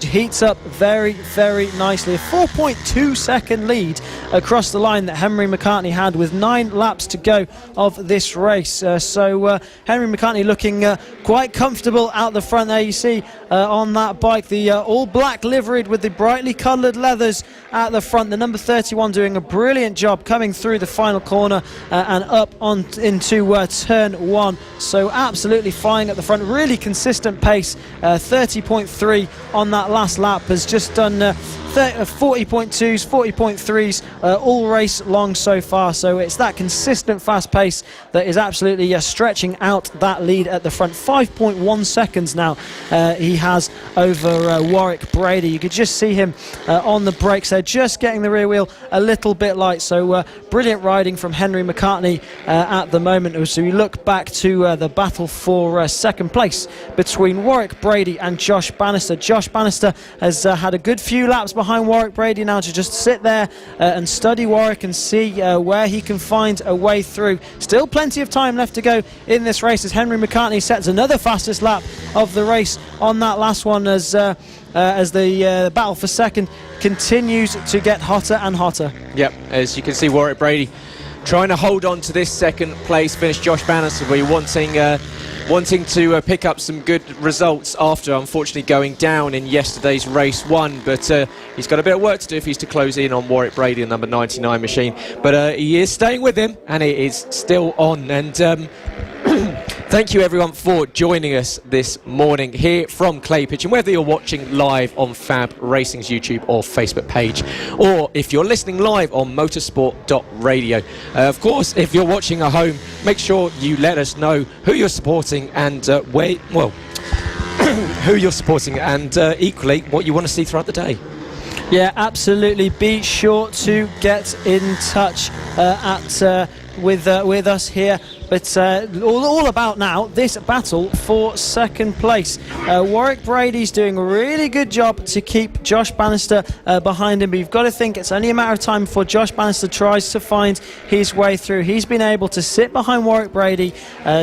heats up very, very nicely. A 4.2 second lead across the line that Henry McCartney had with 9 laps to go of this race. So Henry McCartney looking quite comfortable out the front there. You see on that bike the all black liveried with the brightly coloured leathers at the front. The number 31 doing a brilliant job coming through the final corner and up on into turn 1. So absolutely flying at the front, really consistent pace. 30.3 on that last lap, has just done 40.2s, 40.3s all race long so far. So it's that consistent fast pace that is absolutely stretching out that lead at the front. 5.1 seconds now he has over Warwick Brady. You could just see him on the brakes there, just getting the rear wheel a little bit light. So brilliant riding from Henry McCartney at the moment. So we look back to the battle for second place between Warwick Brady and Josh Bannister. Josh Bannister has had a good few laps behind Warwick Brady now to just sit there and study Warwick and see where he can find a way through. Still plenty of time left to go in this race as Henry McCartney sets another fastest lap of the race on that last one as the battle for second continues to get hotter and hotter. Yep, as you can see, Warwick Brady trying to hold on to this second place finish. Josh Bannister wanting to pick up some good results after unfortunately going down in yesterday's race 1, but he's got a bit of work to do if he's to close in on Warwick Brady, the number 99 machine. But he is staying with him and it is still on. And thank you everyone for joining us this morning here from Clay Pigeon, whether you're watching live on FAB-Racing's YouTube or Facebook page, or if you're listening live on motorsport.radio. Of course, if you're watching at home, make sure you let us know who you're supporting and who you're supporting, and equally what you want to see throughout the day. Yeah, absolutely. Be sure to get in touch with us here. But all about now this battle for second place. Warwick Brady's doing a really good job to keep Josh Bannister behind him. But you've got to think it's only a matter of time before Josh Bannister tries to find his way through. He's been able to sit behind Warwick Brady,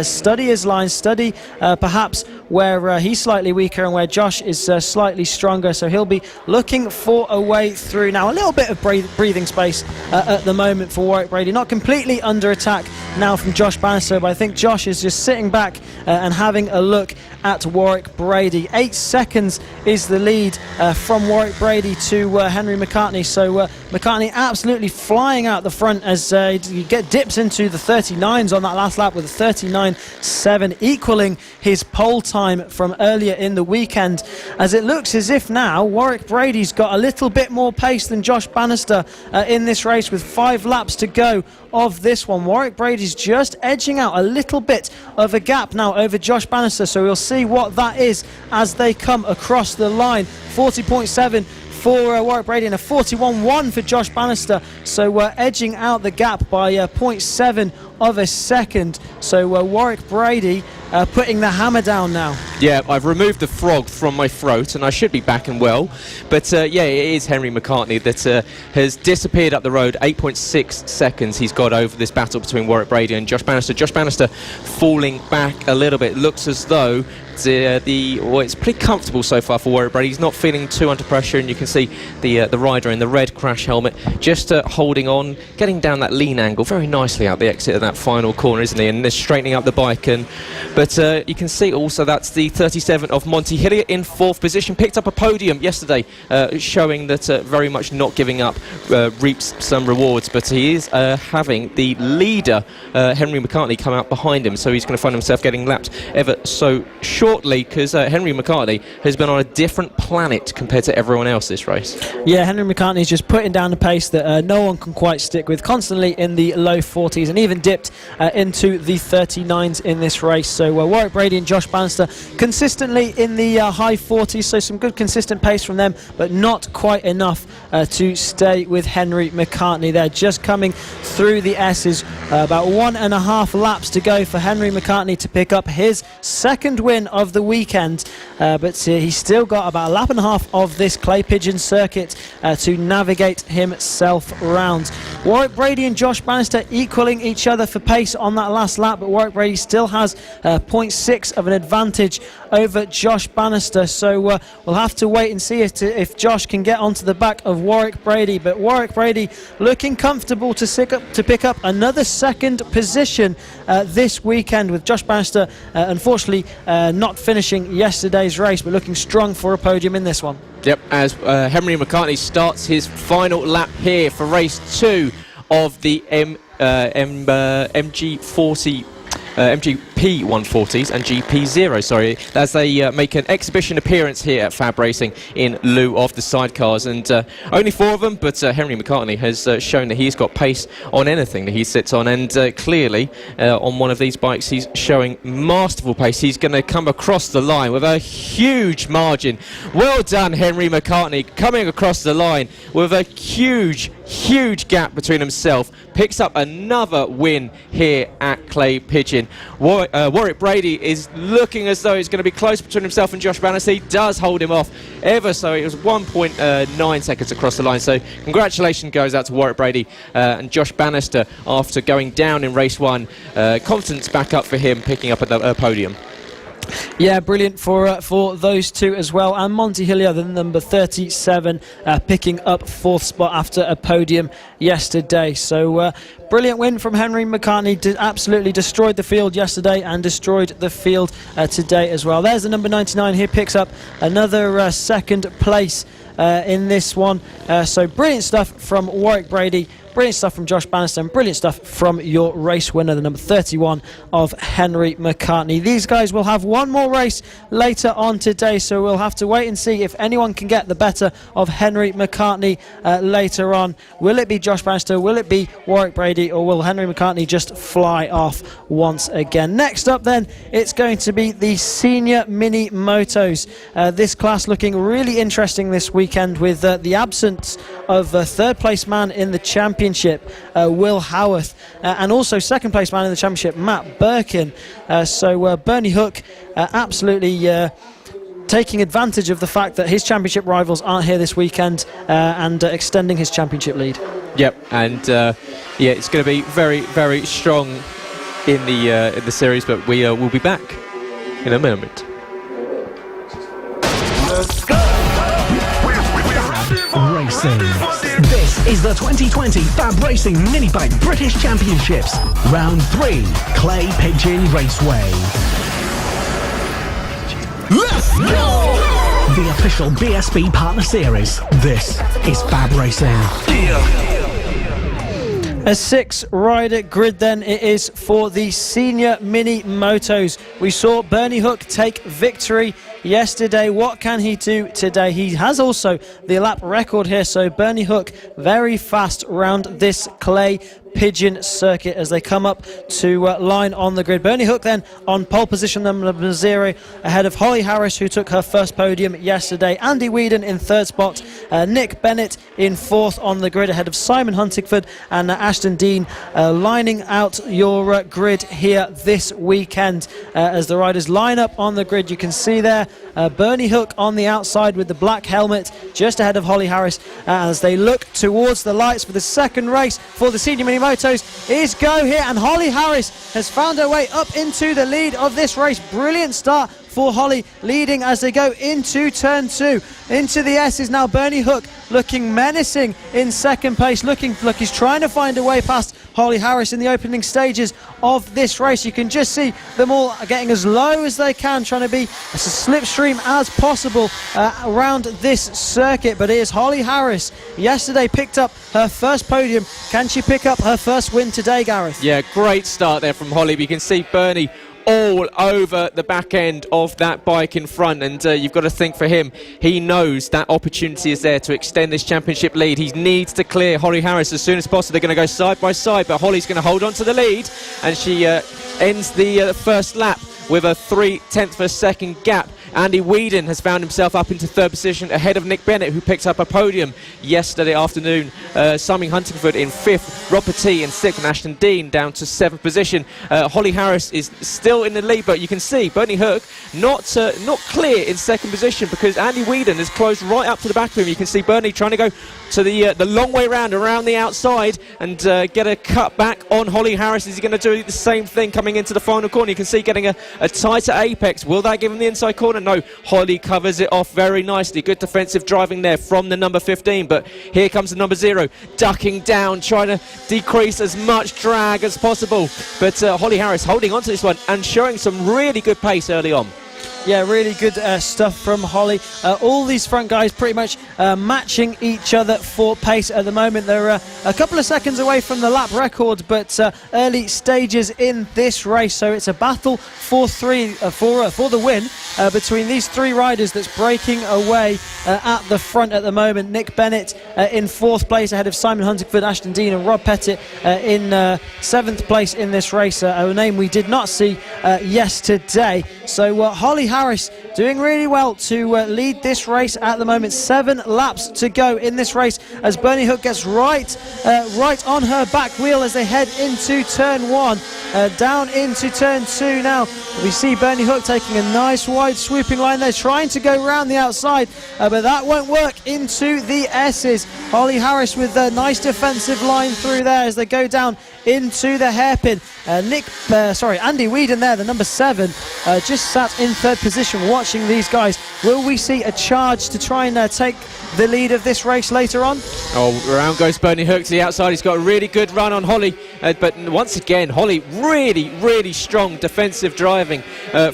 study his lines, study perhaps where he's slightly weaker and where Josh is slightly stronger. So he'll be looking for a way through now. A little bit of breathing space at the moment for Warwick Brady. Not completely under attack now from Josh Bannister, but I think Josh is just sitting back and having a look at Warwick Brady. 8 seconds is the lead from Warwick Brady to Henry McCartney. So McCartney absolutely flying out the front as he dips into the 39s on that last lap with a 39.7, equaling his pole time from earlier in the weekend. As it looks as if now Warwick Brady's got a little bit more pace than Josh Bannister in this race with 5 laps to go of this one. Warwick Brady's just edging out a little bit of a gap now over Josh Bannister, so we'll see what that is as they come across the line. 40.7 for Warwick Brady and a 41.1 for Josh Bannister, so we're edging out the gap by 0.7 of a second. So Warwick Brady putting the hammer down now. Yeah, I've removed the frog from my throat and I should be back and well. But yeah, it is Henry McCartney that has disappeared up the road. 8.6 seconds he's got over this battle between Warwick Brady and Josh Bannister. Josh Bannister falling back a little bit. Looks as though it's pretty comfortable so far for Warwick Brady. He's not feeling too under pressure, and you can see the rider in the red crash helmet just holding on, getting down that lean angle very nicely out the exit of that final corner, isn't he? And they're straightening up the bike. But you can see also that's the 37 of Monty Hillier in 4th position. Picked up a podium yesterday, showing that very much not giving up reaps some rewards. But he is having the leader, Henry McCartney, come out behind him. So he's going to find himself getting lapped ever so shortly, because Henry McCartney has been on a different planet compared to everyone else this race. Yeah, Henry McCartney's just putting down a pace that no one can quite stick with, constantly in the low 40s and even dipped into the 39s in this race. So Warwick Brady and Josh Bannister consistently in the high 40s, so some good consistent pace from them, but not quite enough to stay with Henry McCartney. They're just coming through the S's, about 1.5 laps to go for Henry McCartney to pick up his second win of the weekend, but he's still got about 1.5 laps of this Clay Pigeon circuit to navigate himself round. Warwick Brady and Josh Bannister equaling each other for pace on that last lap, but Warwick Brady still has 0.6 of an advantage over Josh Bannister, so we'll have to wait and see if Josh can get onto the back of Warwick Brady. But Warwick Brady looking comfortable to pick up another second position this weekend, with Josh Bannister unfortunately not finishing yesterday's race, but looking strong for a podium in this one. Yep, as Henry McCartney starts his final lap here for race 2 of the MG40 MGP 140s and GP0, sorry, as they make an exhibition appearance here at FAB-Racing in lieu of the sidecars. And only 4 of them, but Henry McCartney has shown that he's got pace on anything that he sits on, and clearly on one of these bikes he's showing masterful pace. He's going to come across the line with a huge margin. Well done, Henry McCartney, coming across the line with a huge gap between himself. Picks up another win here at Clay Pigeon. Warwick Brady is looking as though it's going to be close between himself and Josh Bannister. He does hold him off ever so. It was 1.9 seconds across the line. So congratulations goes out to Warwick Brady and Josh Bannister after going down in race 1. Confidence back up for him, picking up a podium. Yeah, brilliant for those two as well. And Monty Hillier, the number 37, picking up 4th spot after a podium yesterday. So brilliant win from Henry McCartney. Absolutely destroyed the field yesterday and destroyed the field today as well. There's the number 99 here, picks up another second place in this one. So brilliant stuff from Warwick Brady. Brilliant stuff from Josh Bannister, and brilliant stuff from your race winner, the number 31 of Henry McCartney. These guys will have one more race later on today, so we'll have to wait and see if anyone can get the better of Henry McCartney later on. Will it be Josh Bannister? Will it be Warwick Brady? Or will Henry McCartney just fly off once again? Next up then, it's going to be the senior mini motos. This class looking really interesting this weekend. weekend with the absence of third place man in the championship, Will Howarth, and also second place man in the championship, Matt Birkin. So Bernie Hook absolutely taking advantage of the fact that his championship rivals aren't here this weekend and extending his championship lead. Yep, and it's going to be very, very strong in the series, but we will be back in a moment. Let's go! Racing. This is the 2020 FAB-Racing Minibike British Championships. Round 3, Clay Pigeon Raceway. Let's go! The official BSB partner series. This is FAB-Racing. A 6-rider grid then it is for the senior mini motos. We saw Bernie Hook take victory yesterday. What can he do today? He has also the lap record here, so Bernie Hook very fast round this Clay Pigeon circuit as they come up to line on the grid. Bernie Hook then on pole position number 0 ahead of Holly Harris, who took her first podium yesterday. Andy Whedon in third spot, Nick Bennett in fourth on the grid ahead of Simon Huntingford and Ashton Dean lining out your grid here this weekend as the riders line up on the grid. You can see there Bernie Hook on the outside with the black helmet just ahead of Holly Harris as they look towards the lights for the second race for the senior mini motos is go here, and Holly Harris has found her way up into the lead of this race. Brilliant start for Holly, leading as they go into turn 2. Into the S is now Bernie Hook, looking menacing in second place, looking like he's trying to find a way past Holly Harris in the opening stages of this race. You can just see them all getting as low as they can, trying to be as slipstream as possible around this circuit. But it is Holly Harris. Yesterday picked up her first podium. Can she pick up her first win today, Gareth? Yeah, great start there from Holly. But you can see Bernie all over the back end of that bike in front, and you've got to think for him, he knows that opportunity is there to extend this championship lead. He needs to clear Holly Harris as soon as possible. They're going to go side by side, but Holly's going to hold on to the lead, and she ends the first lap with a 0.3 of a second gap. Andy Whedon has found himself up into third position ahead of Nick Bennett, who picked up a podium yesterday afternoon. Simon Huntingford in fifth, Robert T in sixth, and Ashton Dean down to seventh position. Holly Harris is still in the lead, but you can see Bernie Hook not clear in second position because Andy Whedon is closed right up to the back of him. You can see Bernie trying to go to the long way round around the outside and get a cut back on Holly Harris. Is he going to do the same thing coming into the final corner? You can see getting a tighter apex. Will that give him the inside corner? No, Holly covers it off very nicely. Good defensive driving there from the number 15, but here comes the number 0, ducking down, trying to decrease as much drag as possible. But Holly Harris holding on to this one and showing some really good pace early on. Yeah, really good stuff from Holly. All these front guys pretty much matching each other for pace at the moment. They're a couple of seconds away from the lap record, but early stages in this race. So it's a battle for the win between these three riders that's breaking away at the front at the moment. Nick Bennett in fourth place ahead of Simon Huntingford, Ashton Dean and Rob Pettit in seventh place in this race, a name we did not see yesterday. So Holly Harris doing really well to lead this race at the moment. 7 laps to go in this race as Bernie Hook gets right on her back wheel as they head into turn 1. Down into turn 2 now. We see Bernie Hook taking a nice wide swooping line there, trying to go around the outside, but that won't work into the S's. Holly Harris with a nice defensive line through there as they go down into the hairpin. Andy Whedon there, the number 7, just sat in third position watching these guys. Will we see a charge to try and take the lead of this race later on? Oh, around goes Bernie Hook to the outside. He's got a really good run on Holly, but once again, Holly really strong defensive driving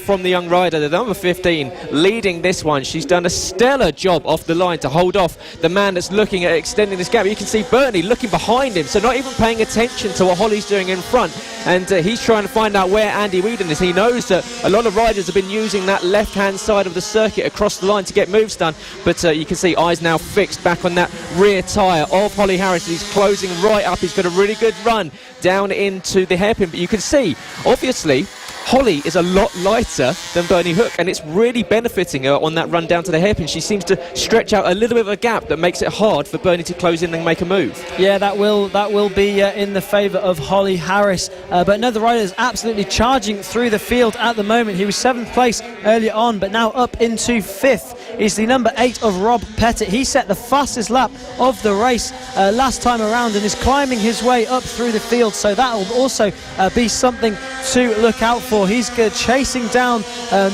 from the young rider, the number 15, leading this one. She's done a stellar job off the line to hold off the man that's looking at extending this gap. You can see Bernie looking behind him, so not even paying attention to what Holly's doing in front, and he's trying to find out where Andy Whedon is. He knows that a lot of riders have been using that left-hand side of the circuit across the line to get moves done, but you can see eyes now fixed back on that rear tyre of Holly Harris. He's closing right up. He's got a really good run down into the hairpin, but you can see, obviously, Holly is a lot lighter than Bernie Hook, and it's really benefiting her on that run down to the hairpin. She seems to stretch out a little bit of a gap that makes it hard for Bernie to close in and make a move. Yeah, that will be in the favour of Holly Harris. But another rider is absolutely charging through the field at the moment. He was 7th place earlier on, but now up into 5th is the number 8 of Rob Pettit. He set the fastest lap of the race last time around and is climbing his way up through the field, so that will also be something to look out for. He's chasing down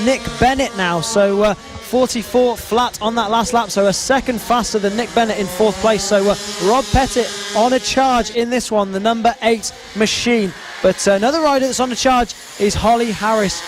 Nick Bennett now, so 44 flat on that last lap, so a second faster than Nick Bennett in 4th place. So Rob Pettit on a charge in this one, the number 8 machine. But another rider that's on a charge is Holly Harris,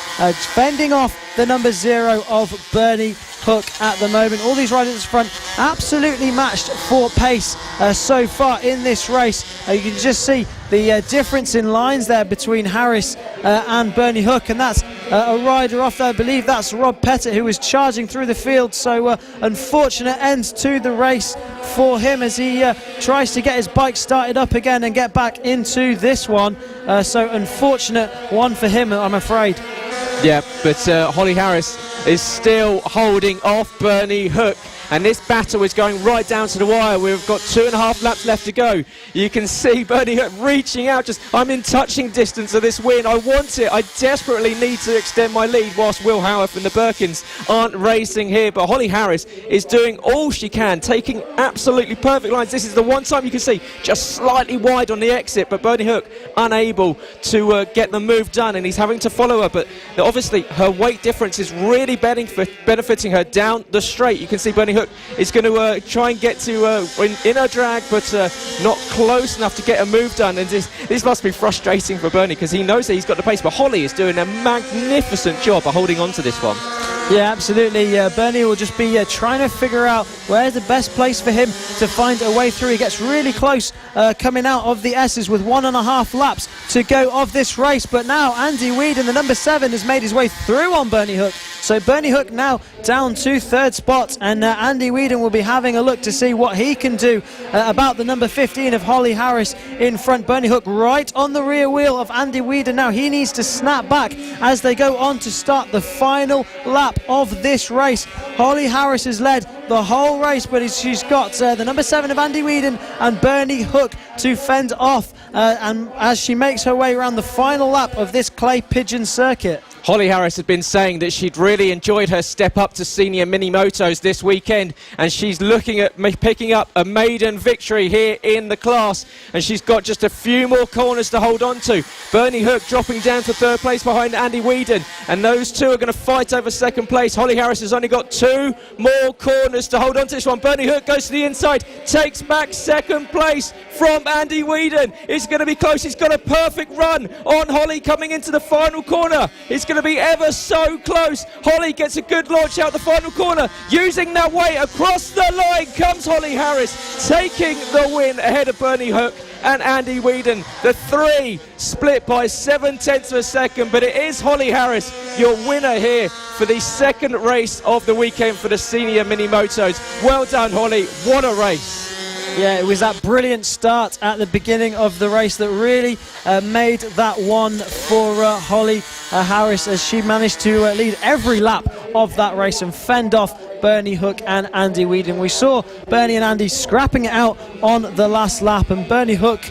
fending off the number 0 of Bernie Hook at the moment. All these riders front absolutely matched for pace so far in this race. You can just see the difference in lines there between Harris and Bernie Hook, and that's a rider off there. I believe that's Rob Pettit, who was charging through the field, so unfortunate end to the race for him as he tries to get his bike started up again and get back into this one. So unfortunate one for him, I'm afraid. Yeah, but Holly Harris is still holding off Bernie Hook, and this battle is going right down to the wire. We've got 2.5 laps left to go. You can see Bernie Hook reaching out, I'm in touching distance of this win. I want it. I desperately need to extend my lead whilst Will Howarth and the Birkins aren't racing here. But Holly Harris is doing all she can, taking absolutely perfect lines. This is the one time you can see just slightly wide on the exit, but Bernie Hook unable to get the move done, and he's having to follow her. But obviously her weight difference is really benefiting her down the straight. You can see Bernie Hook is going to try and get to in her drag, but not close enough to get a move done. And this must be frustrating for Bernie, because he knows that he's got the pace, but Holly is doing a magnificent job of holding on to this one. Yeah, absolutely. Bernie will just be trying to figure out where's the best place for him to find a way through. He gets really close coming out of the S's with 1.5 laps to go of this race. But now Andy Weedon, the number 7, has made his way through on Bernie Hook. So Bernie Hook now down to 3rd spot, and Andy Weedon will be having a look to see what he can do about the number 15 of Holly Harris in front. Bernie Hook right on the rear wheel of Andy Weedon now. He needs to snap back as they go on to start the final lap of this race. Holly Harris has led the whole race, but she's got the number 7 of Andy Weedon and Bernie Hook to fend off, and as she makes her way around the final lap of this clay pigeon circuit. Holly Harris had been saying that she'd really enjoyed her step up to senior mini motos this weekend, and she's looking at picking up a maiden victory here in the class, and she's got just a few more corners to hold on to. Bernie Hook dropping down to 3rd place behind Andy Weedon, and those two are going to fight over 2nd place. Holly Harris has only got 2 more corners to hold on to this one. Bernie Hook goes to the inside, takes back 2nd place from Andy Weedon. It's going to be close. He's got a perfect run on Holly coming into the final corner. It's going to be ever so close. Holly gets a good launch out the final corner. Using that weight across the line comes Holly Harris, taking the win ahead of Bernie Hook and Andy Weedon. The 3 split by 0.7 of a second, but it is Holly Harris, your winner here for the 2nd race of the weekend for the senior mini motos. Well done, Holly. What a race. Yeah, it was that brilliant start at the beginning of the race that really made that one for Holly Harris, as she managed to lead every lap of that race and fend off Bernie Hook and Andy Weedon. We saw Bernie and Andy scrapping it out on the last lap, and Bernie Hook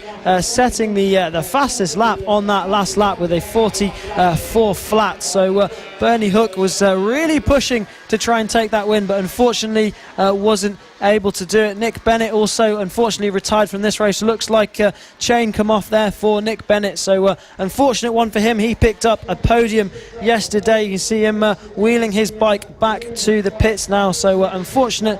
setting the fastest lap on that last lap with a 44 flat. So Bernie Hook was really pushing to try and take that win, but unfortunately wasn't able to do it. Nick Bennett also unfortunately retired from this race. Looks like chain come off there for Nick Bennett, so unfortunate one for him. He picked up a podium yesterday. You can see him wheeling his bike back to the pits now, so unfortunate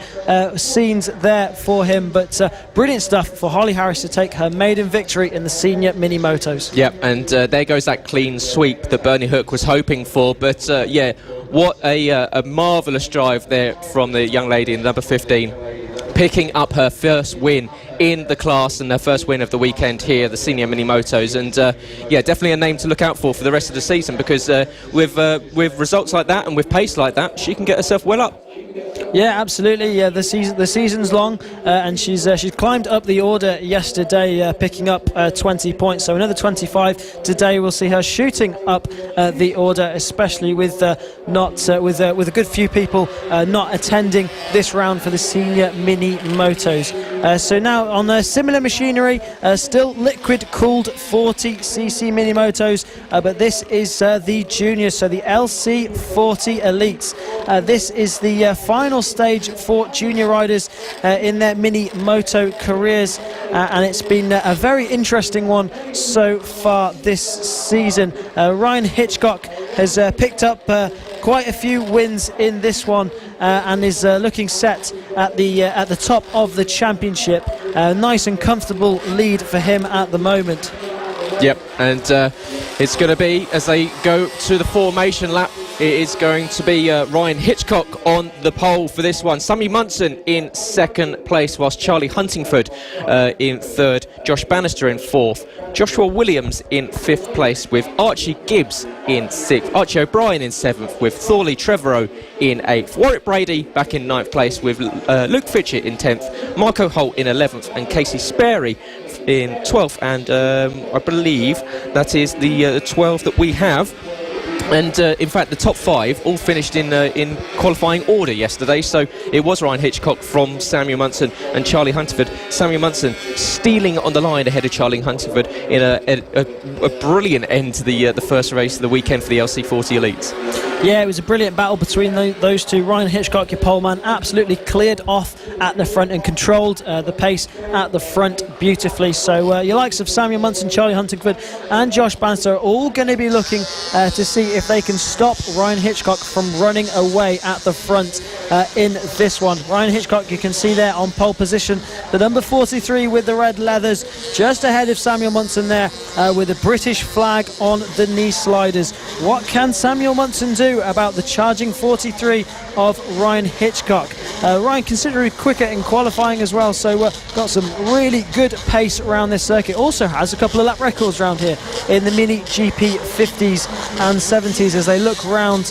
scenes there for him, but brilliant stuff for Holly Harris to take her maiden victory in the senior mini motos. Yep, and there goes that clean sweep that Bernie Hook was hoping for, but yeah, what a marvellous drive there from the young lady in number 15, picking up her first win in the class and her first win of the weekend here, the senior mini motos. And yeah, definitely a name to look out for the rest of the season, because with results like that and with pace like that, she can get herself well up. Yeah, absolutely. The season's long, and she's climbed up the order yesterday, picking up 20 points. So another 25 today. We'll see her shooting up the order, especially with with a good few people not attending this round for the senior mini motos. So now on the similar machinery, still liquid cooled 40cc mini motos, but this is the juniors, so the LC40 Elites. This is the final stage for junior riders in their mini moto careers, and it's been a very interesting one so far this season. Ryan Hitchcock has picked up quite a few wins in this one, and is looking set at the top of the championship. Nice and comfortable lead for him at the moment. Yep, and it's going to be, as they go to the formation lap, it is going to be Ryan Hitchcock on the pole for this one. Sammy Munson in second place, whilst Charlie Huntingford in third, Josh Bannister in fourth, Joshua Williams in fifth place, with Archie Gibbs in sixth, Archie O'Brien in seventh, with Thorley Trevorrow in eighth, Warwick Brady back in ninth place, with Luke Fitchett in 10th, Marco Holt in 11th, and Casey Sperry in 12th, and I believe that is the 12 that we have. And in fact, the top five all finished in qualifying order yesterday. So it was Ryan Hitchcock from Samuel Munson and Charlie Huntingford. Samuel Munson stealing on the line ahead of Charlie Huntingford in a brilliant end to the first race of the weekend for the LC40 Elites. Yeah, it was a brilliant battle between those two. Ryan Hitchcock, your poleman, absolutely cleared off at the front and controlled the pace at the front beautifully. So your likes of Samuel Munson, Charlie Huntingford and Josh Bannister are all going to be looking to see if they can stop Ryan Hitchcock from running away at the front in this one. Ryan Hitchcock, you can see there on pole position, the number 43 with the red leathers, just ahead of Samuel Munson there with the British flag on the knee sliders. What can Samuel Munson do about the charging 43 of Ryan Hitchcock? Ryan considerably quicker in qualifying as well, so got some really good pace around this circuit. Also has a couple of lap records around here in the mini GP 50s and 70s as they look round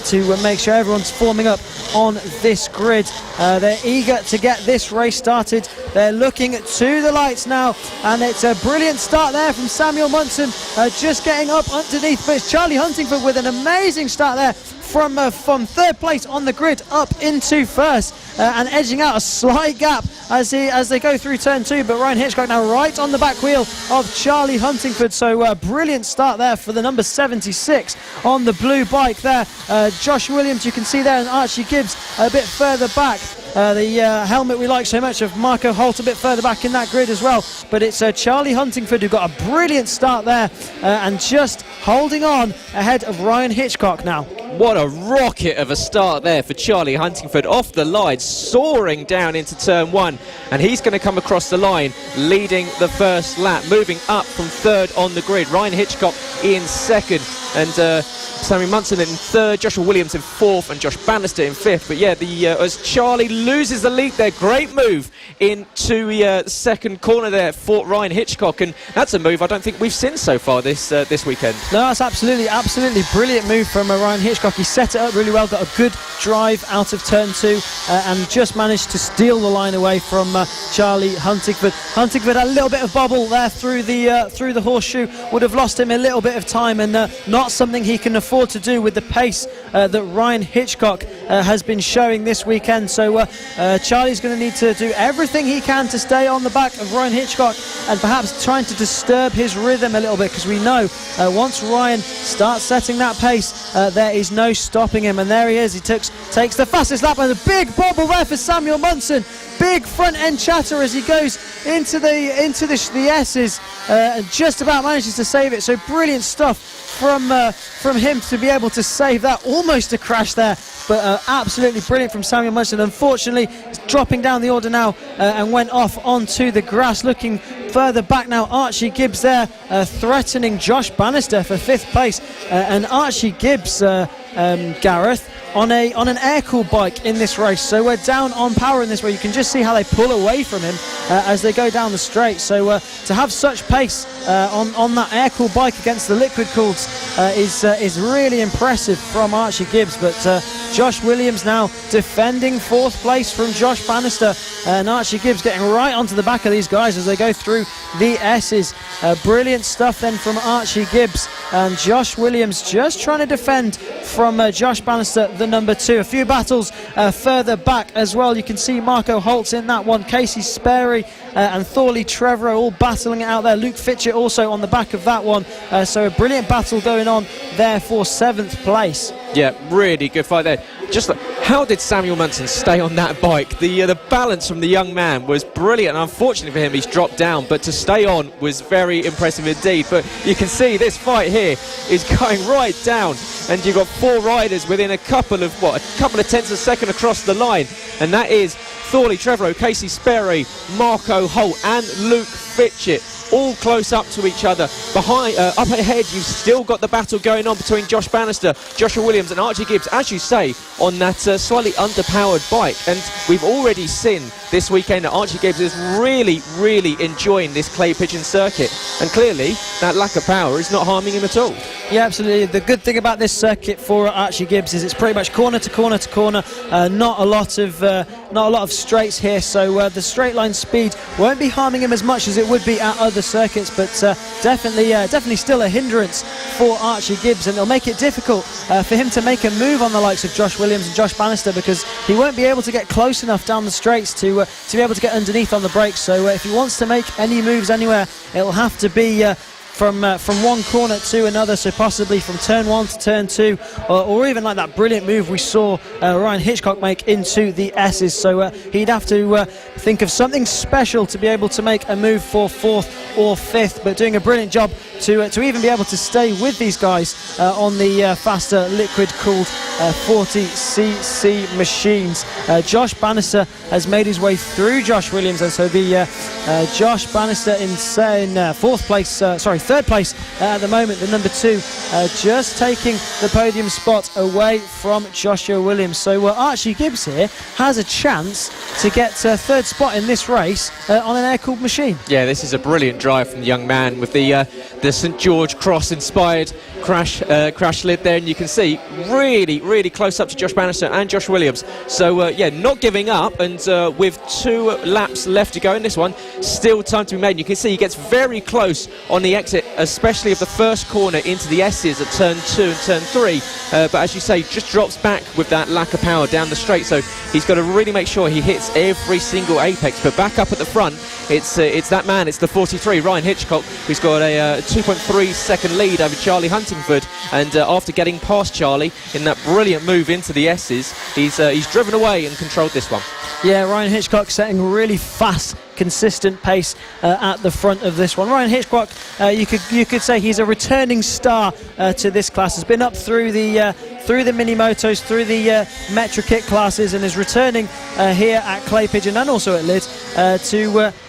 to make sure everyone's forming up on this grid. They're eager to get this race started. They're looking to the lights now, and it's a brilliant start there from Samuel Munson, just getting up underneath, but it's Charlie Huntingford with an amazing start there from third place on the grid up into first, and edging out a slight gap as they go through turn two. But Ryan Hitchcock now right on the back wheel of Charlie Huntingford, so a brilliant start there for the number 76 on the blue bike there. Josh Williams, you can see there, and Archie Gibbs a bit further back. The helmet we like so much of Marco Holt a bit further back in that grid as well. But it's Charlie Huntingford who got a brilliant start there, and just holding on ahead of Ryan Hitchcock now. What a rocket of a start there for Charlie Huntingford, off the line, soaring down into turn one, and he's going to come across the line leading the first lap, moving up from third on the grid. Ryan Hitchcock in second, and Sammy Munson in third, Joshua Williams in fourth, and Josh Bannister in fifth. But yeah, as Charlie loses the lead there, great move into the second corner there for Ryan Hitchcock, and that's a move I don't think we've seen so far this weekend. No, that's absolutely brilliant move from Ryan Hitchcock. He set it up really well, got a good drive out of turn two, and just managed to steal the line away from Charlie Huntingford. Huntingford had a little bit of bobble there through the horseshoe, would have lost him a little bit of time, and not something he can afford to do with the pace that Ryan Hitchcock has been showing this weekend. So Charlie's going to need to do everything he can to stay on the back of Ryan Hitchcock, and perhaps trying to disturb his rhythm a little bit, because we know once Ryan starts setting that pace, there is no stopping him. And there he is, he takes the fastest lap, and a big bobble there for Samuel Munson. Big front end chatter as he goes into the S's, and just about manages to save it. So brilliant stuff from him to be able to save that. Almost a crash there, but absolutely brilliant from Samuel Munson. Unfortunately, it's dropping down the order now, and went off onto the grass. Looking further back now, Archie Gibbs there threatening Josh Bannister for fifth place, and Archie Gibbs Gareth, on an air-cooled bike in this race. So we're down on power in this way. You can just see how they pull away from him as they go down the straight. So to have such pace on that air-cooled bike against the liquid-cooled is really impressive from Archie Gibbs. But Josh Williams now defending 4th place from Josh Bannister, and Archie Gibbs getting right onto the back of these guys as they go through the S's. Brilliant stuff then from Archie Gibbs, and Josh Williams just trying to defend from Josh Bannister, the number 2. A few battles further back as well. You can see Marco Holtz in that one, Casey Sperry and Thorley Trevorrow all battling it out there. Luke Fitchett also on the back of that one. So a brilliant battle going on there for 7th place. Yeah, really good fight there. Just how did Samuel Munson stay on that bike? The balance from the young man was brilliant. Unfortunately for him, he's dropped down, but to stay on was very impressive indeed. But you can see this fight here is going right down, and you've got 4 riders within a couple of tenths of a second across the line, and that is Thorley Trevorrow, Casey Sperry, Marco Holt and Luke Fitchett, all close up to each other. Behind, up ahead, you've still got the battle going on between Josh Bannister, Joshua Williams and Archie Gibbs, as you say, on that slightly underpowered bike. And we've already seen this weekend that Archie Gibbs is really, really enjoying this clay pigeon circuit. And clearly, that lack of power is not harming him at all. Yeah, absolutely. The good thing about this circuit for Archie Gibbs is it's pretty much corner to corner to corner. Not a lot of straights here, so the straight line speed won't be harming him as much as it would be at other circuits, but definitely still a hindrance for Archie Gibbs, and it'll make it difficult for him to make a move on the likes of Josh Williams and Josh Bannister, because he won't be able to get close enough down the straights to be able to get underneath on the brakes. So if he wants to make any moves anywhere, it'll have to be from one corner to another, so possibly from turn 1 to turn 2, or even like that brilliant move we saw Ryan Hitchcock make into the S's. So he'd have to think of something special to be able to make a move for 4th or 5th, but doing a brilliant job to even be able to stay with these guys on the faster liquid-cooled 40cc machines. Josh Bannister has made his way through Josh Williams, and so the Josh Bannister in 3rd place at the moment, the number 2, just taking the podium spot away from Joshua Williams. So Archie Gibbs here has a chance to get 3rd spot in this race on an air-cooled machine. Yeah, this is a brilliant drive from the young man with the St George Cross inspired crash lid there, and you can see really close up to Josh Bannister and Josh Williams. So yeah, not giving up, and with 2 laps left to go in this one, still time to be made. You can see he gets very close on the exit, especially of the first corner into the S's at turn 2 and turn 3, but as you say, just drops back with that lack of power down the straight. So he's got to really make sure he hits every single apex. But back up at the front, it's that man, it's the 43, Ryan Hitchcock, who's got a 2.3 second lead over Charlie Huntingford, and after getting past Charlie in that brilliant move into the S's, he's driven away and controlled this one. Yeah, Ryan Hitchcock setting really fast, consistent pace at the front of this one. Ryan Hitchcock, you could say he's a returning star to this class. Has been up through the mini motos, through the Metro Kit classes, and is returning here at Clay Pigeon and also at Lid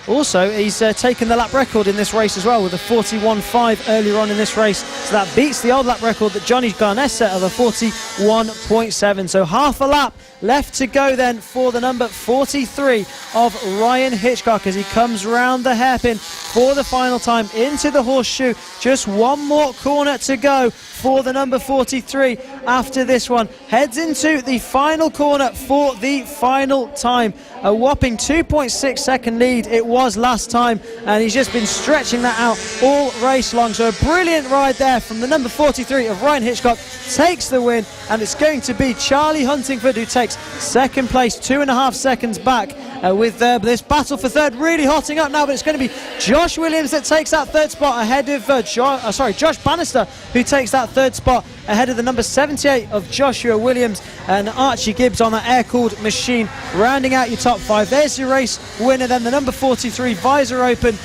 he's taken the lap record in this race as well, with a 41.5 earlier on in this race. So that beats the old lap record that Johnny Garnett set of a 41.7. So half a lap left to go then for the number 43 of Ryan Hitchcock as he comes round the hairpin for the final time into the horseshoe. Just one more corner to go for the number 43 after this one. Heads into the final corner for the final time. A whopping 2.6 second lead it was last time, and he's just been stretching that out all race long. So a brilliant ride there from the number 43 of Ryan Hitchcock, takes the win, and it's going to be Charlie Huntingford who takes 2nd place, 2.5 seconds back, with this battle for 3rd really hotting up now. But it's going to be Josh Williams that takes that 3rd spot ahead of Josh Bannister, who takes that 3rd spot ahead of the number 78 of Joshua Williams. and Archie Gibbs on that air-cooled machine, rounding out your top 5. There's your race winner then, the number 43, Visor Open,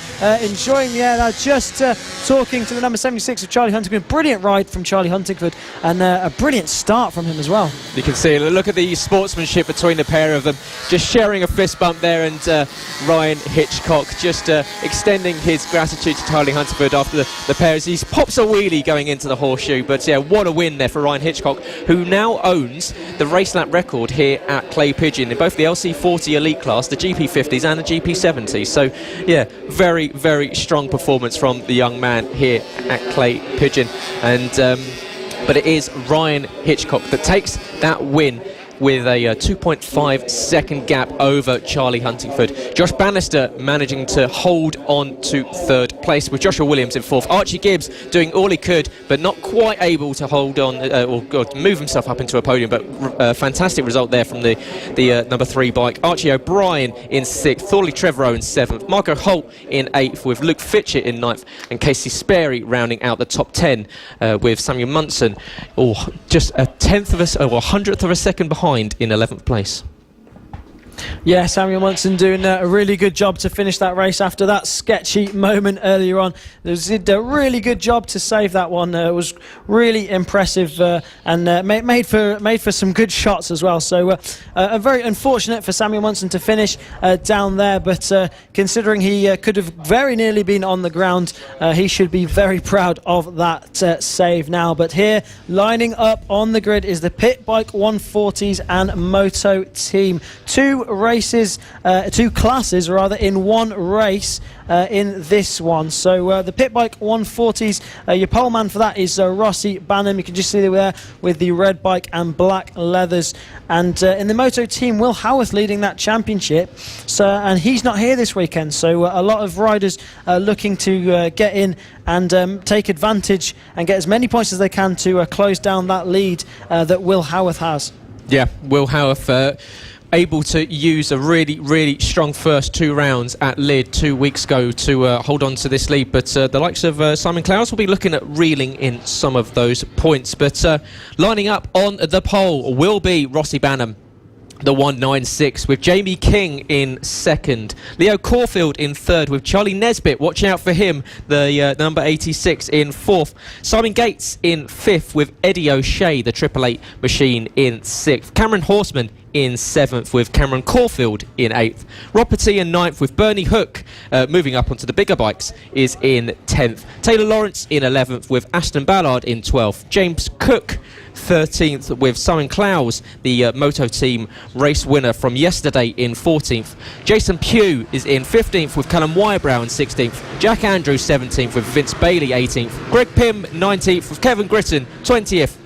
enjoying the air now, just talking to the number 76 of Charlie Huntingford. Brilliant ride from Charlie Huntingford, and a brilliant start from him as well. You can see, look at the sportsmanship between the pair of them, just sharing a fist bump there, and Ryan Hitchcock just extending his gratitude to Charlie Huntingford after the pairs. He pops a wheelie going into the horseshoe, but yeah, what a win there for Ryan Hitchcock, who now owns the race lap record here at Clay Pigeon in both the LC40 Elite class, the GP50s and the GP70s. So yeah, very, very strong performance from the young man here at Clay Pigeon. And but it is Ryan Hitchcock that takes that win with a 2.5 second gap over Charlie Huntingford. Josh Bannister managing to hold on to third place, with Joshua Williams in fourth. Archie Gibbs doing all he could, but not quite able to hold on or move himself up into a podium, but a fantastic result there from the number 3 bike. Archie O'Brien in 6th, Thorley Trevorrow in 7th, Marco Holt in 8th, with Luke Fitchett in 9th, and Casey Sperry rounding out the top 10 with Samuel Munson, just a 100th of a second behind in 11th place. Yeah, Samuel Munson doing a really good job to finish that race after that sketchy moment earlier on. They did a really good job to save that one. It was really impressive and made for some good shots as well. So very unfortunate for Samuel Munson to finish down there, but considering he could have very nearly been on the ground, he should be very proud of that save now. But here, lining up on the grid, is the Pit Bike 140s and Moto team. Two classes in one race in this one. So the Pit Bike 140s, your pole man for that is Rossi Banham. You can just see there with the red bike and black leathers. And in the Moto team, Will Howarth leading that championship. And he's not here this weekend. So a lot of riders looking to get in and take advantage and get as many points as they can to close down that lead that Will Howarth has. Yeah, Will Howarth able to use a really, really strong first 2 rounds at Lyd 2 weeks ago to hold on to this lead, but the likes of Simon Clowes will be looking at reeling in some of those points. But lining up on the pole will be Rossi Banham, the 196, with Jamie King in second, Leo Caulfield in third, with Charlie Nesbitt, watch out for him, the number 86, in fourth, Simon Gates in fifth, with Eddie O'Shea, the 888 machine, in sixth, Cameron Horseman in 7th, with Cameron Caulfield in 8th. Roperty in 9th, with Bernie Hook moving up onto the bigger bikes, is in 10th. Taylor Lawrence in 11th, with Ashton Ballard in 12th. James Cook 13th, with Simon Clowes, the Moto team race winner from yesterday, in 14th. Jason Pugh is in 15th, with Callum Wyebrow in 16th. Jack Andrews 17th, with Vince Bailey 18th. Greg Pym 19th, with Kevin Gritton 20th.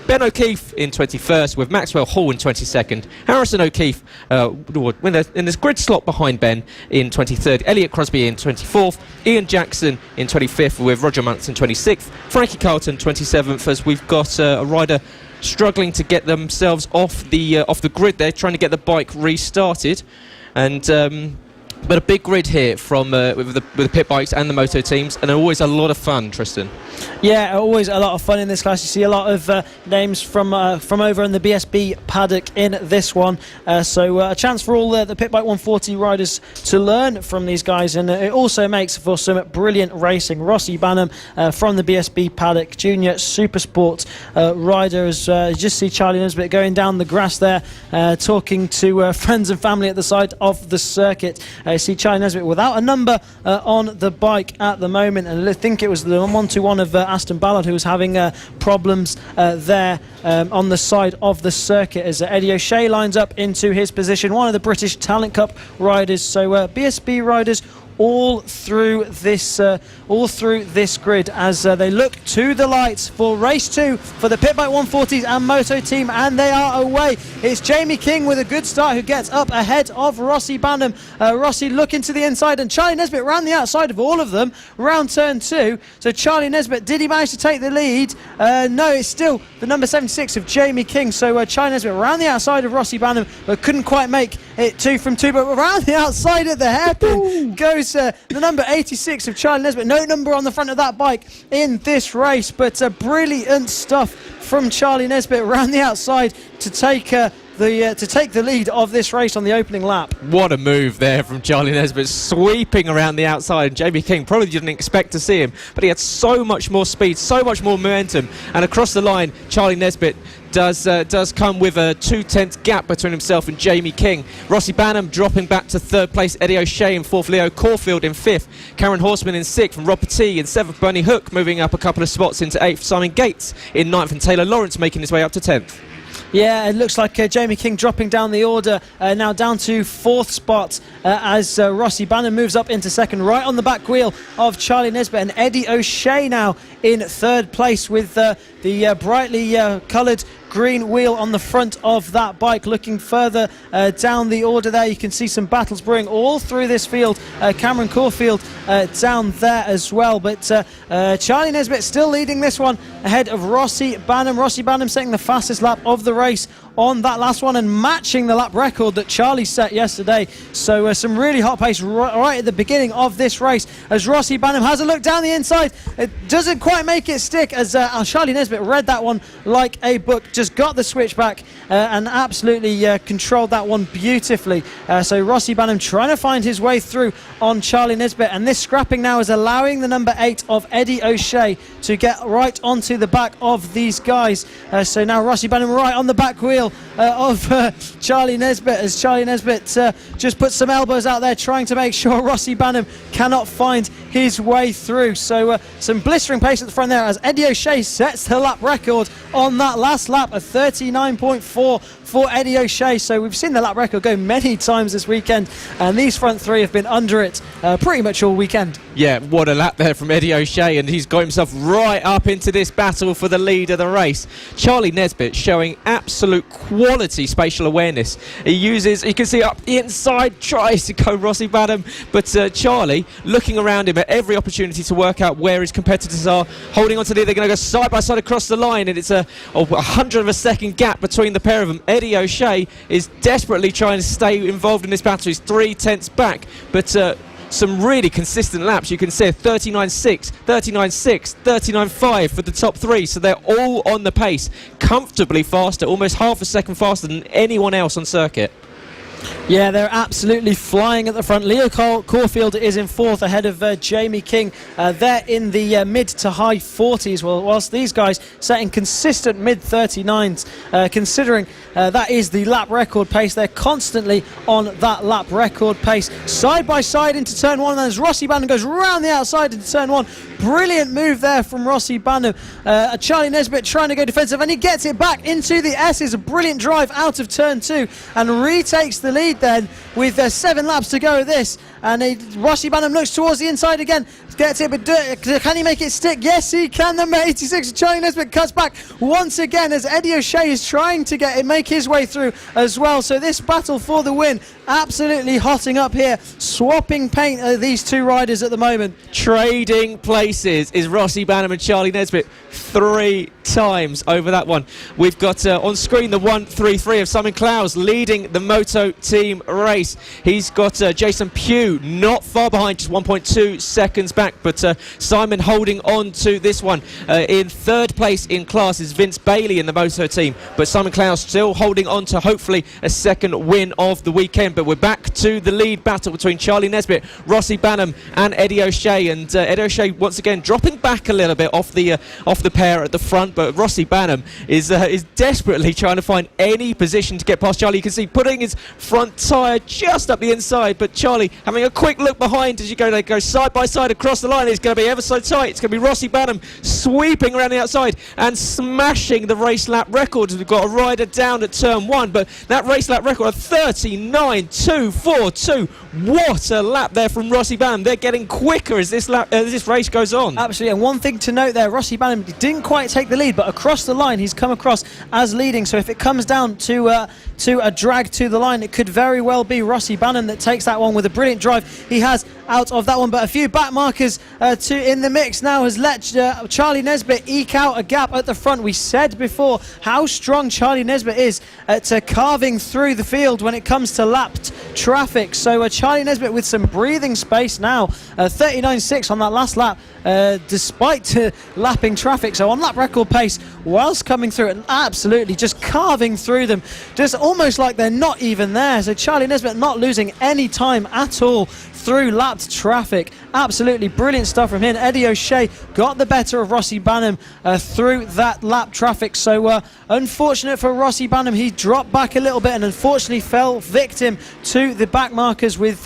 Ben O'Keefe in 21st, with Maxwell Hall in 22nd. Harrison O'Keefe in this grid slot behind Ben in 23rd. Elliot Crosby in 24th. Ian Jackson in 25th, with Roger Monks in 26th. Frankie Carlton 27th, as we've got a rider struggling to get themselves off the grid. They're trying to get the bike restarted, and but a big grid here from with the pit bikes and the moto teams, and always a lot of fun, Tristan. Yeah, always a lot of fun in this class. You see a lot of names from over in the BSB paddock in this one. So a chance for all the Pit Bike 140 riders to learn from these guys, and it also makes for some brilliant racing. Rossi Banham from the BSB paddock, junior super sport rider. As you just see Charlie Nesbitt going down the grass there, talking to friends and family at the side of the circuit. You see Charlie Nesbitt without a number on the bike at the moment, and I think it was the 121 of Aston Ballard who was having problems there on the side of the circuit, as Eddie O'Shea lines up into his position, one of the British Talent Cup riders. So BSB riders all through this grid as they look to the lights for race 2 for the Pit Bike 140s and Moto team, and they are away. It's Jamie King with a good start who gets up ahead of Rossi Banham. Rossi looking to the inside, and Charlie Nesbitt ran the outside of all of them round turn 2. So Charlie Nesbitt, did he manage to take the lead? No, it's still the number 76 of Jamie King. So Charlie Nesbitt ran the outside of Rossi Banham, but couldn't quite make it 2 from 2, but around the outside at the hairpin goes the number 86 of Charlie Nesbitt. No number on the front of that bike in this race, but brilliant stuff from Charlie Nesbitt around the outside to take the lead of this race on the opening lap. What a move there from Charlie Nesbitt, sweeping around the outside. Jamie King probably didn't expect to see him, but he had so much more speed, so much more momentum, and across the line, Charlie Nesbitt does come with a 2/10 gap between himself and Jamie King. Rossi Banham dropping back to 3rd place, Eddie O'Shea in 4th, Leo Caulfield in 5th, Karen Horseman in 6th, and Rob Petit in 7th, Bernie Hook moving up a couple of spots into 8th, Simon Gates in 9th, and Taylor Lawrence making his way up to 10th. Yeah, it looks like Jamie King dropping down the order, now down to 4th spot as Rossi Banham moves up into 2nd, right on the back wheel of Charlie Nesbitt, and Eddie O'Shea now in 3rd place with the brightly coloured green wheel on the front of that bike. Looking further down the order there, you can see some battles brewing all through this field. Cameron Caulfield down there as well, but Charlie Nesbitt still leading this one ahead of Rossi Banham. Rossi Banham setting the fastest lap of the race on that last one and matching the lap record that Charlie set yesterday. So some really hot pace right at the beginning of this race as Rossi Banham has a look down the inside. It doesn't quite make it stick as Charlie Nesbitt read that one like a book, just got the switchback and absolutely controlled that one beautifully. So Rossi Banham trying to find his way through on Charlie Nesbitt, and this scrapping now is allowing the number 8 of Eddie O'Shea to get right onto the back of these guys. So now Rossi Banham right on the back wheel of Charlie Nesbitt as Charlie Nesbitt just puts some elbows out there trying to make sure Rossi Banham cannot find his way through. So some blistering pace at the front there as Eddie O'Shea sets the lap record on that last lap, a 39.4 for Eddie O'Shea. So we've seen the lap record go many times this weekend, and these front three have been under it pretty much all weekend. Yeah, what a lap there from Eddie O'Shea, and he's got himself right up into this battle for the lead of the race. Charlie Nesbitt showing absolute quality spatial awareness. You can see up the inside, tries to go Rossi Banham, but Charlie looking around him at every opportunity to work out where his competitors are, holding on to the lead. They're going to go side by side across the line, and it's a 100th of a second gap between the pair of them. Eddie O'Shea is desperately trying to stay involved in this battle. He's 3/10 back, but some really consistent laps. You can see 39.6, 39.6, 39.5 for the top three, so they're all on the pace, comfortably faster, almost half a second faster than anyone else on circuit. Yeah, they're absolutely flying at the front. Leo Caulfield is in 4th ahead of Jamie King. They're in the mid to high 40s, whilst these guys setting consistent mid 39s, considering that is the lap record pace. They're constantly on that lap record pace. Side by side into turn 1, and as Rossi Banham goes round the outside into turn 1. Brilliant move there from Rossi Banham. Charlie Nesbitt trying to go defensive, and he gets it back into the S's. A brilliant drive out of turn 2 and retakes the lead then with 7 laps to go of this. And Rossi Banham looks towards the inside again, gets it, but can he make it stick? Yes, he can. Number 86, Charlie Nesbitt cuts back once again as Eddie O'Shea is trying to make his way through as well. So this battle for the win absolutely hotting up here, swapping paint these two riders at the moment. Trading places is Rossi Banham and Charlie Nesbitt 3 times over that one. We've got on screen the 1-3-3 of Simon Clowes leading the Moto team race. He's got Jason Pugh not far behind, just 1.2 seconds back, but Simon holding on to this one. In 3rd place in class is Vince Bailey in the Moto team, but Simon Clowes still holding on to hopefully a second win of the weekend. But we're back to the lead battle between Charlie Nesbitt, Rossi Banham and Eddie O'Shea, and Eddie O'Shea once again dropping back a little bit off the pair at the front, but Rossi Banham is desperately trying to find any position to get past Charlie. You can see putting his front tyre just up the inside, but Charlie having a quick look behind as they go side by side across the line. It's going to be ever so tight. It's going to be Rossi Banham sweeping around the outside and smashing the race lap record. We've got a rider down at turn 1, but that race lap record of 39.242. What a lap there from Rossi Banham. They're getting quicker as this race goes on. Absolutely, and one thing to note there, Rossi Banham didn't quite take the lead, but across the line he's come across as leading. So if it comes down to a drag to the line, it could very well be Rossi Banham that takes that one with a brilliant drive. He has out of that one, but a few back markers in the mix now has let Charlie Nesbitt eke out a gap at the front. We said before how strong Charlie Nesbitt is at carving through the field when it comes to lapped traffic. So Charlie Nesbitt with some breathing space now, 39.6 on that last lap, despite lapping traffic. So on lap record pace whilst coming through and absolutely just carving through them, just almost like they're not even there. So Charlie Nesbitt not losing any time at all through lapped traffic. Absolutely brilliant stuff from him. Eddie O'Shea got the better of Rossi Banham through that lap traffic. So unfortunate for Rossi Banham, he dropped back a little bit and unfortunately fell victim to the back markers with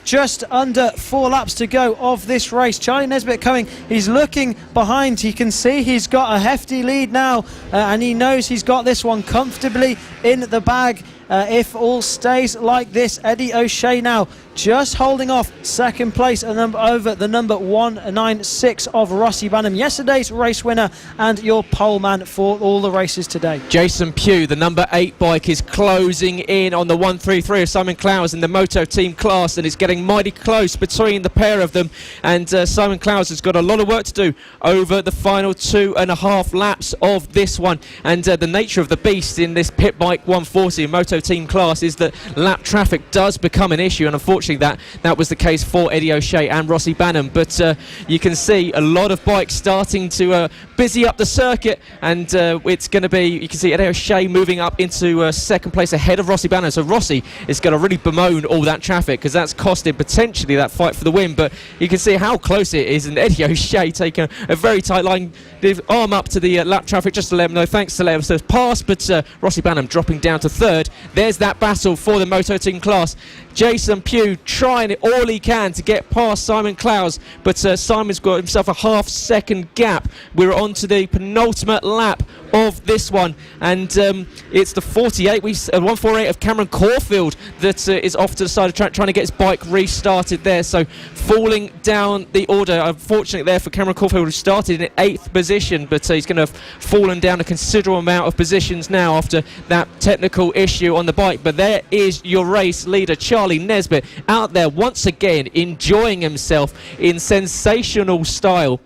just under 4 laps to go of this race. Charlie Nesbitt coming, he's looking behind, he can see he's got a hefty lead now, and he knows he's got this one comfortably in the bag. If all stays like this, Eddie O'Shea now just holding off second place over the number 196 of Rossi Banham, yesterday's race winner and your pole man for all the races today. Jason Pugh, the number 8 bike, is closing in on the 133 of Simon Clowes in the Moto Team class, and it's getting mighty close between the pair of them. And Simon Clowes has got a lot of work to do over the final 2.5 laps of this one. And the nature of the beast in this pit bike 140 Moto Team class is that lap traffic does become an issue, and unfortunately that was the case for Eddie O'Shea and Rossi Banham. But you can see a lot of bikes starting to busy up the circuit, and it's going to be, you can see Eddie O'Shea moving up into second place ahead of Rossi Banham. So Rossi is going to really bemoan all that traffic because that's costed potentially that fight for the win. But you can see how close it is, and Eddie O'Shea taking a very tight line, the arm up to the lap traffic just to let him know thanks to let him pass. But Rossi Banham dropping down to third. There's that battle for the Moto Team class. Jason Pugh trying all he can to get past Simon Clowes, but Simon's got himself a half-second gap. We're on to the penultimate lap of this one, and it's the 148 of Cameron Caulfield that is off to the side of the track trying to get his bike restarted there. So falling down the order, unfortunately there for Cameron Caulfield, who started in 8th position, but he's going to have fallen down a considerable amount of positions now after that technical issue on the bike. But there is your race leader, Charlie Nesbitt, out there once again enjoying himself in sensational style.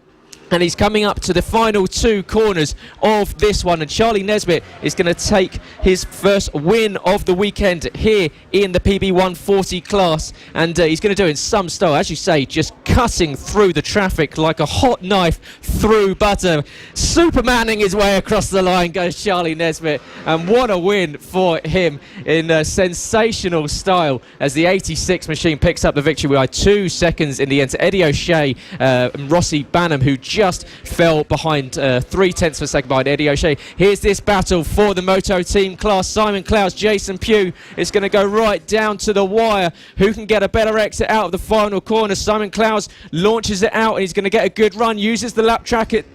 And he's coming up to the final 2 corners of this one, and Charlie Nesbitt is going to take his first win of the weekend here in the PB 140 class, and he's going to do it in some style, as you say, just cutting through the traffic like a hot knife through butter. Supermaning his way across the line goes Charlie Nesbitt, and what a win for him in sensational style as the 86 machine picks up the victory. We are 2 seconds in the end to Eddie O'Shea and Rossi Banham, who just fell behind 0.3 of a second behind Eddie O'Shea. Here's this battle for the Moto Team class. Simon Clowes, Jason Pugh is going to go right down to the wire. Who can get a better exit out of the final corner? Simon Clowes launches it out, and he's going to get a good run, uses the lap traffic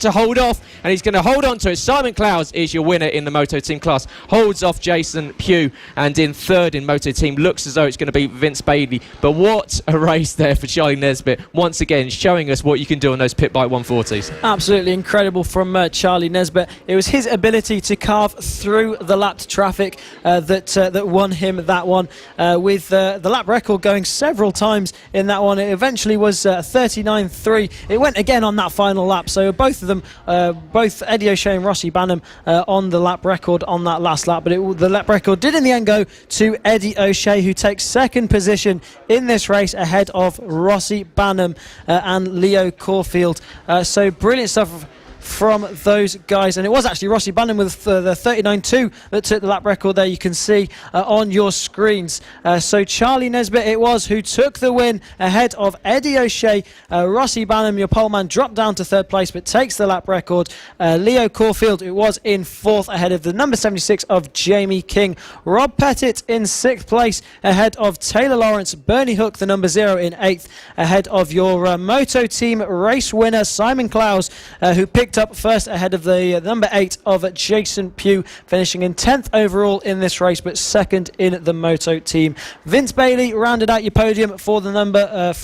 to hold off, and he's going to hold on to it. Simon Clowes is your winner in the Moto Team class, holds off Jason Pugh, and in third in Moto Team looks as though it's going to be Vince Bailey. But what a race there for Charlie Nesbitt, once again showing us what you can do on those pit bike 140s. Absolutely incredible from Charlie Nesbitt. It was his ability to carve through the lapped traffic that won him that one, with the lap record going several times in that one. It eventually was 39.3. It went again on that final lap, so both of them, both Eddie O'Shea and Rossi Banham on the lap record on that last lap, but the lap record did in the end go to Eddie O'Shea, who takes second position in this race ahead of Rossi Banham and Leo Caulfield. So brilliant stuff from those guys, and it was actually Rossi Banham with the 39.2 that took the lap record there, you can see on your screens. So Charlie Nesbitt it was who took the win ahead of Eddie O'Shea. Rossi Banham, your poleman, dropped down to third place but takes the lap record. Leo Caulfield, it was in fourth ahead of the number 76 of Jamie King. Rob Pettit in sixth place ahead of Taylor Lawrence. Bernie Hook, the number 0, in eighth ahead of your Moto Team race winner Simon Clowes, who picked picked up first ahead of the number 8 of Jason Pugh, finishing in 10th overall in this race, but second in the moto team. Vince Bailey rounded out your podium for the number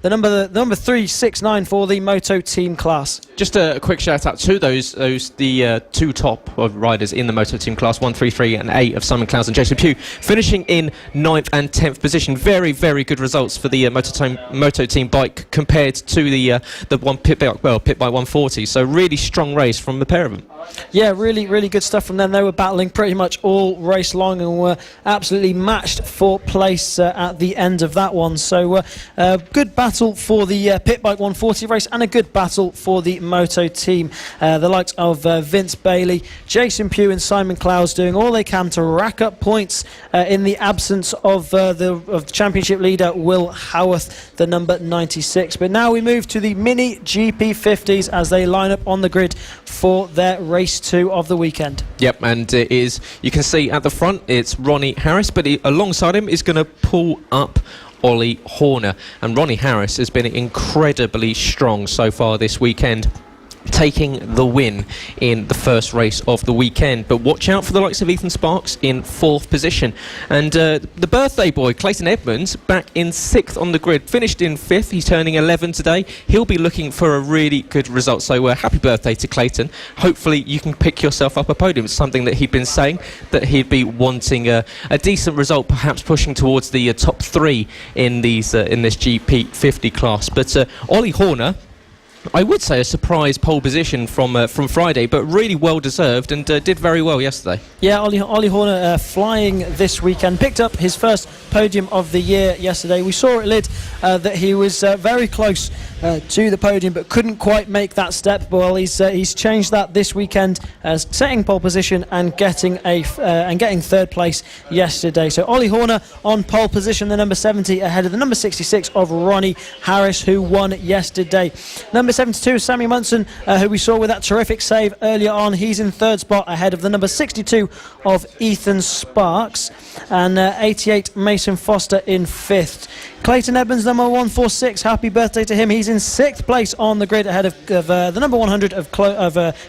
369 for the moto team class. Just a quick shout out to the two top of riders in the moto team class, 1, 3, 3 and 8 of Simon Clowes and Jason Pugh, finishing in 9th and 10th position. Very, very good results for the moto team bike compared to the one pit by 140. So really strong race from the pair of them. Yeah, really, really good stuff from them. They were battling pretty much all race long and were absolutely matched for place at the end of that one. So good battle for the pit bike 140 race and a good battle for the moto team. The likes of Vince Bailey, Jason Pugh and Simon Clowes doing all they can to rack up points in the absence of the championship leader Will Howarth, the number 96. But now we move to the Mini GP50s as they line up on the grid for their race 2 of the weekend. Yep, and it is, you can see at the front it's Ronnie Harris, but alongside him is going to pull up Ollie Horner, and Ronnie Harris has been incredibly strong so far this weekend, taking the win in the first race of the weekend. But watch out for the likes of Ethan Sparks in 4th position, and the birthday boy Clayton Edmunds back in 6th on the grid, finished in 5th. He's turning 11 today. He'll be looking for a really good result, so happy birthday to Clayton. Hopefully you can pick yourself up a podium. It's something that he'd been saying, that he'd be wanting a decent result, perhaps pushing towards the top 3 in this GP50 class. But Ollie Horner, I would say a surprise pole position from Friday, but really well deserved, and did very well yesterday. Yeah, Ollie Horner flying this weekend. Picked up his first podium of the year yesterday. We saw at Lid that he was very close to the podium, but couldn't quite make that step. Well, he's changed that this weekend, setting pole position and getting 3rd place yesterday. So Ollie Horner on pole position, the number 70, ahead of the number 66 of Ronnie Harris, who won yesterday. Number 72 is Sammy Munson, who we saw with that terrific save earlier on. He's in 3rd spot, ahead of the number 62 of Ethan Sparks, and 88 Mason Foster in 5th. Clayton Edmunds, number 146, happy birthday to him. He's in 6th place on the grid, ahead of the number 100 of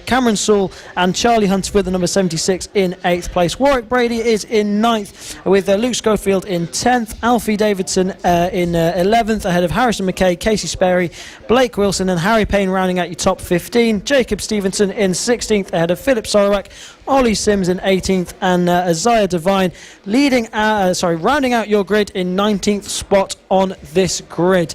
Cameron Sewell, and Charlie Hunterford, the number 76, in 8th place. Warwick Brady is in 9th, with Luke Schofield in 10th, Alfie Davidson in 11th, ahead of Harrison McKay, Casey Sperry, Blake Wilson and Harry Payne rounding out your top 15. Jacob Stevenson in 16th, ahead of Philip Sorowak, Ollie Sims in 18th, and Isaiah Devine rounding out your grid in 19th spot on this grid.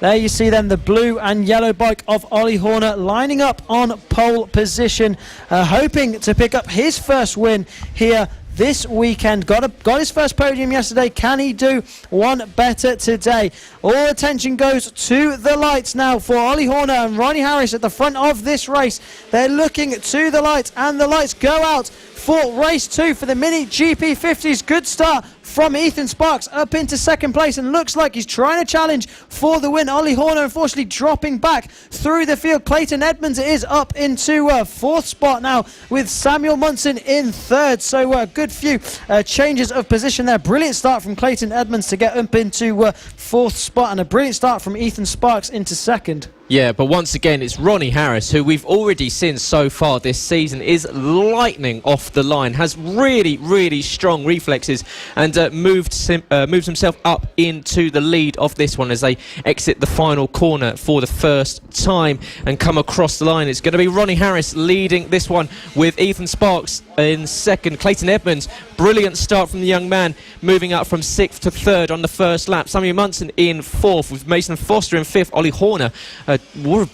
There you see then the blue and yellow bike of Ollie Horner lining up on pole position, hoping to pick up his first win here this weekend. Got his first podium yesterday. Can he do one better today? All attention goes to the lights now for Ollie Horner and Ronnie Harris at the front of this race. They're looking to the lights, and the lights go out for race 2 for the Mini GP50s. Good start from Ethan Sparks up into 2nd place, and looks like he's trying to challenge for the win. Ollie Horner unfortunately dropping back through the field. Clayton Edmunds is up into 4th spot now, with Samuel Munson in 3rd. So good few changes of position there. Brilliant start from Clayton Edmunds to get up into 4th spot, and a brilliant start from Ethan Sparks into 2nd. Yeah, but once again, it's Ronnie Harris, who we've already seen so far this season is lightning off the line, has really, really strong reflexes, and moves himself up into the lead of this one as they exit the final corner for the first time and come across the line. It's going to be Ronnie Harris leading this one, with Ethan Sparks in 2nd. Clayton Edmunds, brilliant start from the young man, moving up from 6th to 3rd on the first lap. Samuel Munson in 4th, with Mason Foster in 5th. Ollie Horner,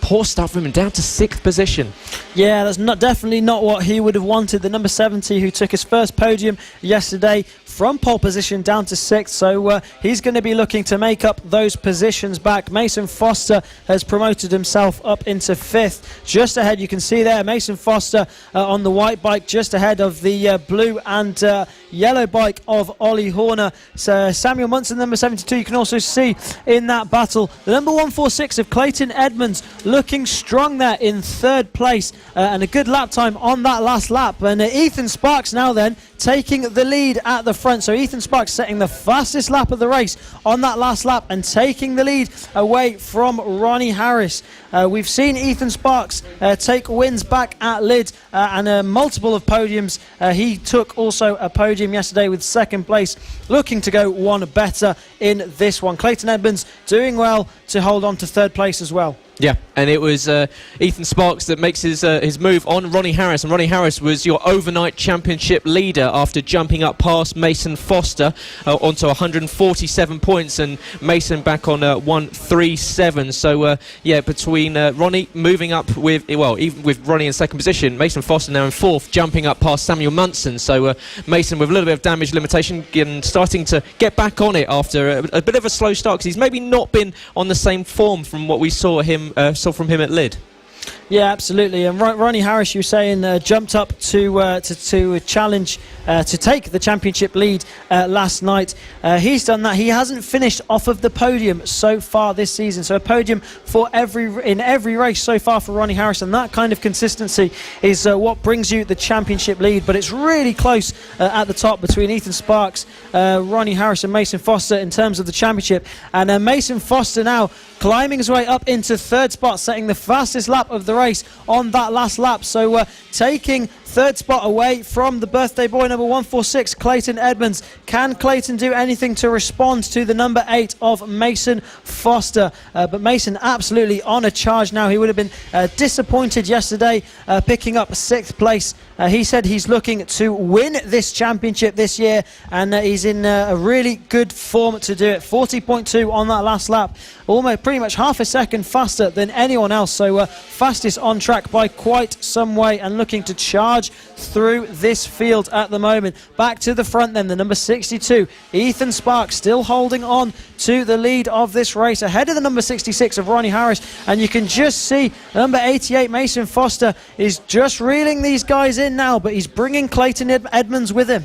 poor start from him, down to 6th position. Yeah, that's definitely not what he would have wanted. The number 70, who took his first podium yesterday, from pole position down to 6th, so he's going to be looking to make up those positions back. Mason Foster has promoted himself up into 5th, just ahead. You can see there Mason Foster on the white bike, just ahead of the blue and yellow bike of Ollie Horner. So Samuel Munson, number 72, you can also see in that battle the number 146 of Clayton Edmunds Edmunds looking strong there in third place, and a good lap time on that last lap. And Ethan Sparks now then taking the lead at the front. So Ethan Sparks setting the fastest lap of the race on that last lap and taking the lead away from Ronnie Harris. We've seen Ethan Sparks take wins back at Lydd and multiple of podiums. He took also a podium yesterday with second place, looking to go one better in this one. Clayton Edmunds doing well to hold on to third place as well. Yeah, and it was Ethan Sparks that makes his move on Ronnie Harris, and Ronnie Harris was your overnight championship leader after jumping up past Mason Foster onto 147 points, and Mason back on 137. So yeah, between Ronnie moving up with, well, even with Ronnie in second position, Mason Foster now in fourth, jumping up past Samuel Munson. So Mason with a little bit of damage limitation and starting to get back on it after a bit of a slow start, because he's maybe not been on the same form from what we saw from him at Lydd. Yeah, absolutely. And Ronnie Harris, you were saying, jumped up to challenge to take the championship lead last night. He's done that. He hasn't finished off of the podium so far this season. So a podium in every race so far for Ronnie Harris, and that kind of consistency is what brings you the championship lead. But it's really close at the top between Ethan Sparks, Ronnie Harris and Mason Foster in terms of the championship. And Mason Foster now climbing his way up into third spot, setting the fastest lap of the race on that last lap. So taking third spot away from the birthday boy number 146, Clayton Edmunds. Can Clayton do anything to respond to the number 8 of Mason Foster? But Mason absolutely on a charge now. He would have been disappointed yesterday picking up 6th place. He said he's looking to win this championship this year, and he's in a really good form to do it. 40.2 on that last lap, almost pretty much half a second faster than anyone else. So fastest on track by quite some way, and looking to charge through this field at the moment. Back to the front then, the number 62, Ethan Sparks, still holding on to the lead of this race, ahead of the number 66 of Ronnie Harris. And you can just see number 88, Mason Foster, is just reeling these guys in now, but he's bringing Clayton Edmunds with him.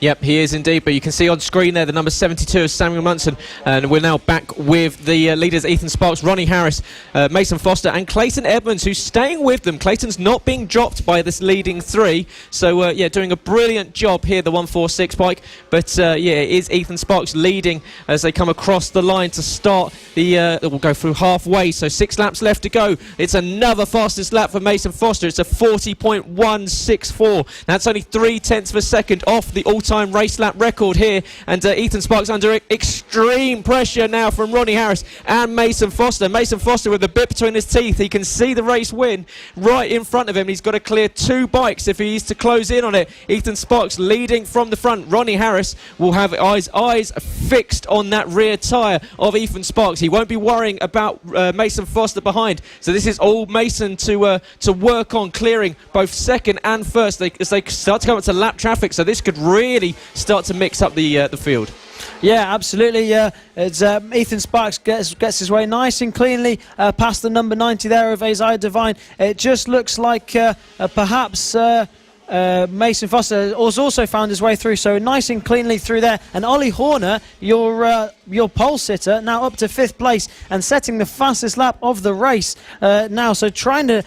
Yep, he is indeed, but you can see on screen there the number 72 is Samuel Munson, and we're now back with the leaders, Ethan Sparks, Ronnie Harris, Mason Foster and Clayton Edmunds, who's staying with them. Clayton's not being dropped by this leading three, so yeah, doing a brilliant job here, the 146 bike. But yeah, it is Ethan Sparks leading as they come across the line to start the, we'll go through halfway, so 6 laps left to go. It's another fastest lap for Mason Foster. It's a 40.164. That's only 0.3 of a second off the all-time race lap record here, and Ethan Sparks under extreme pressure now from Ronnie Harris and Mason Foster. Mason Foster with the bit between his teeth. He can see the race win right in front of him. He's got to clear 2 bikes if he is to close in on it. Ethan Sparks leading from the front. Ronnie Harris will have eyes fixed on that rear tyre of Ethan Sparks. He won't be worrying about Mason Foster behind. So this is all Mason to work on clearing both second and first as they start to come up to lap traffic. So this could really start to mix up the field. Yeah, absolutely. It's, Ethan Sparks gets his way nice and cleanly past the number 90 there of Isaiah Devine. It just looks like perhaps Mason Foster has also found his way through, so nice and cleanly through there. And Ollie Horner, your pole sitter, now up to 5th place and setting the fastest lap of the race now. So trying to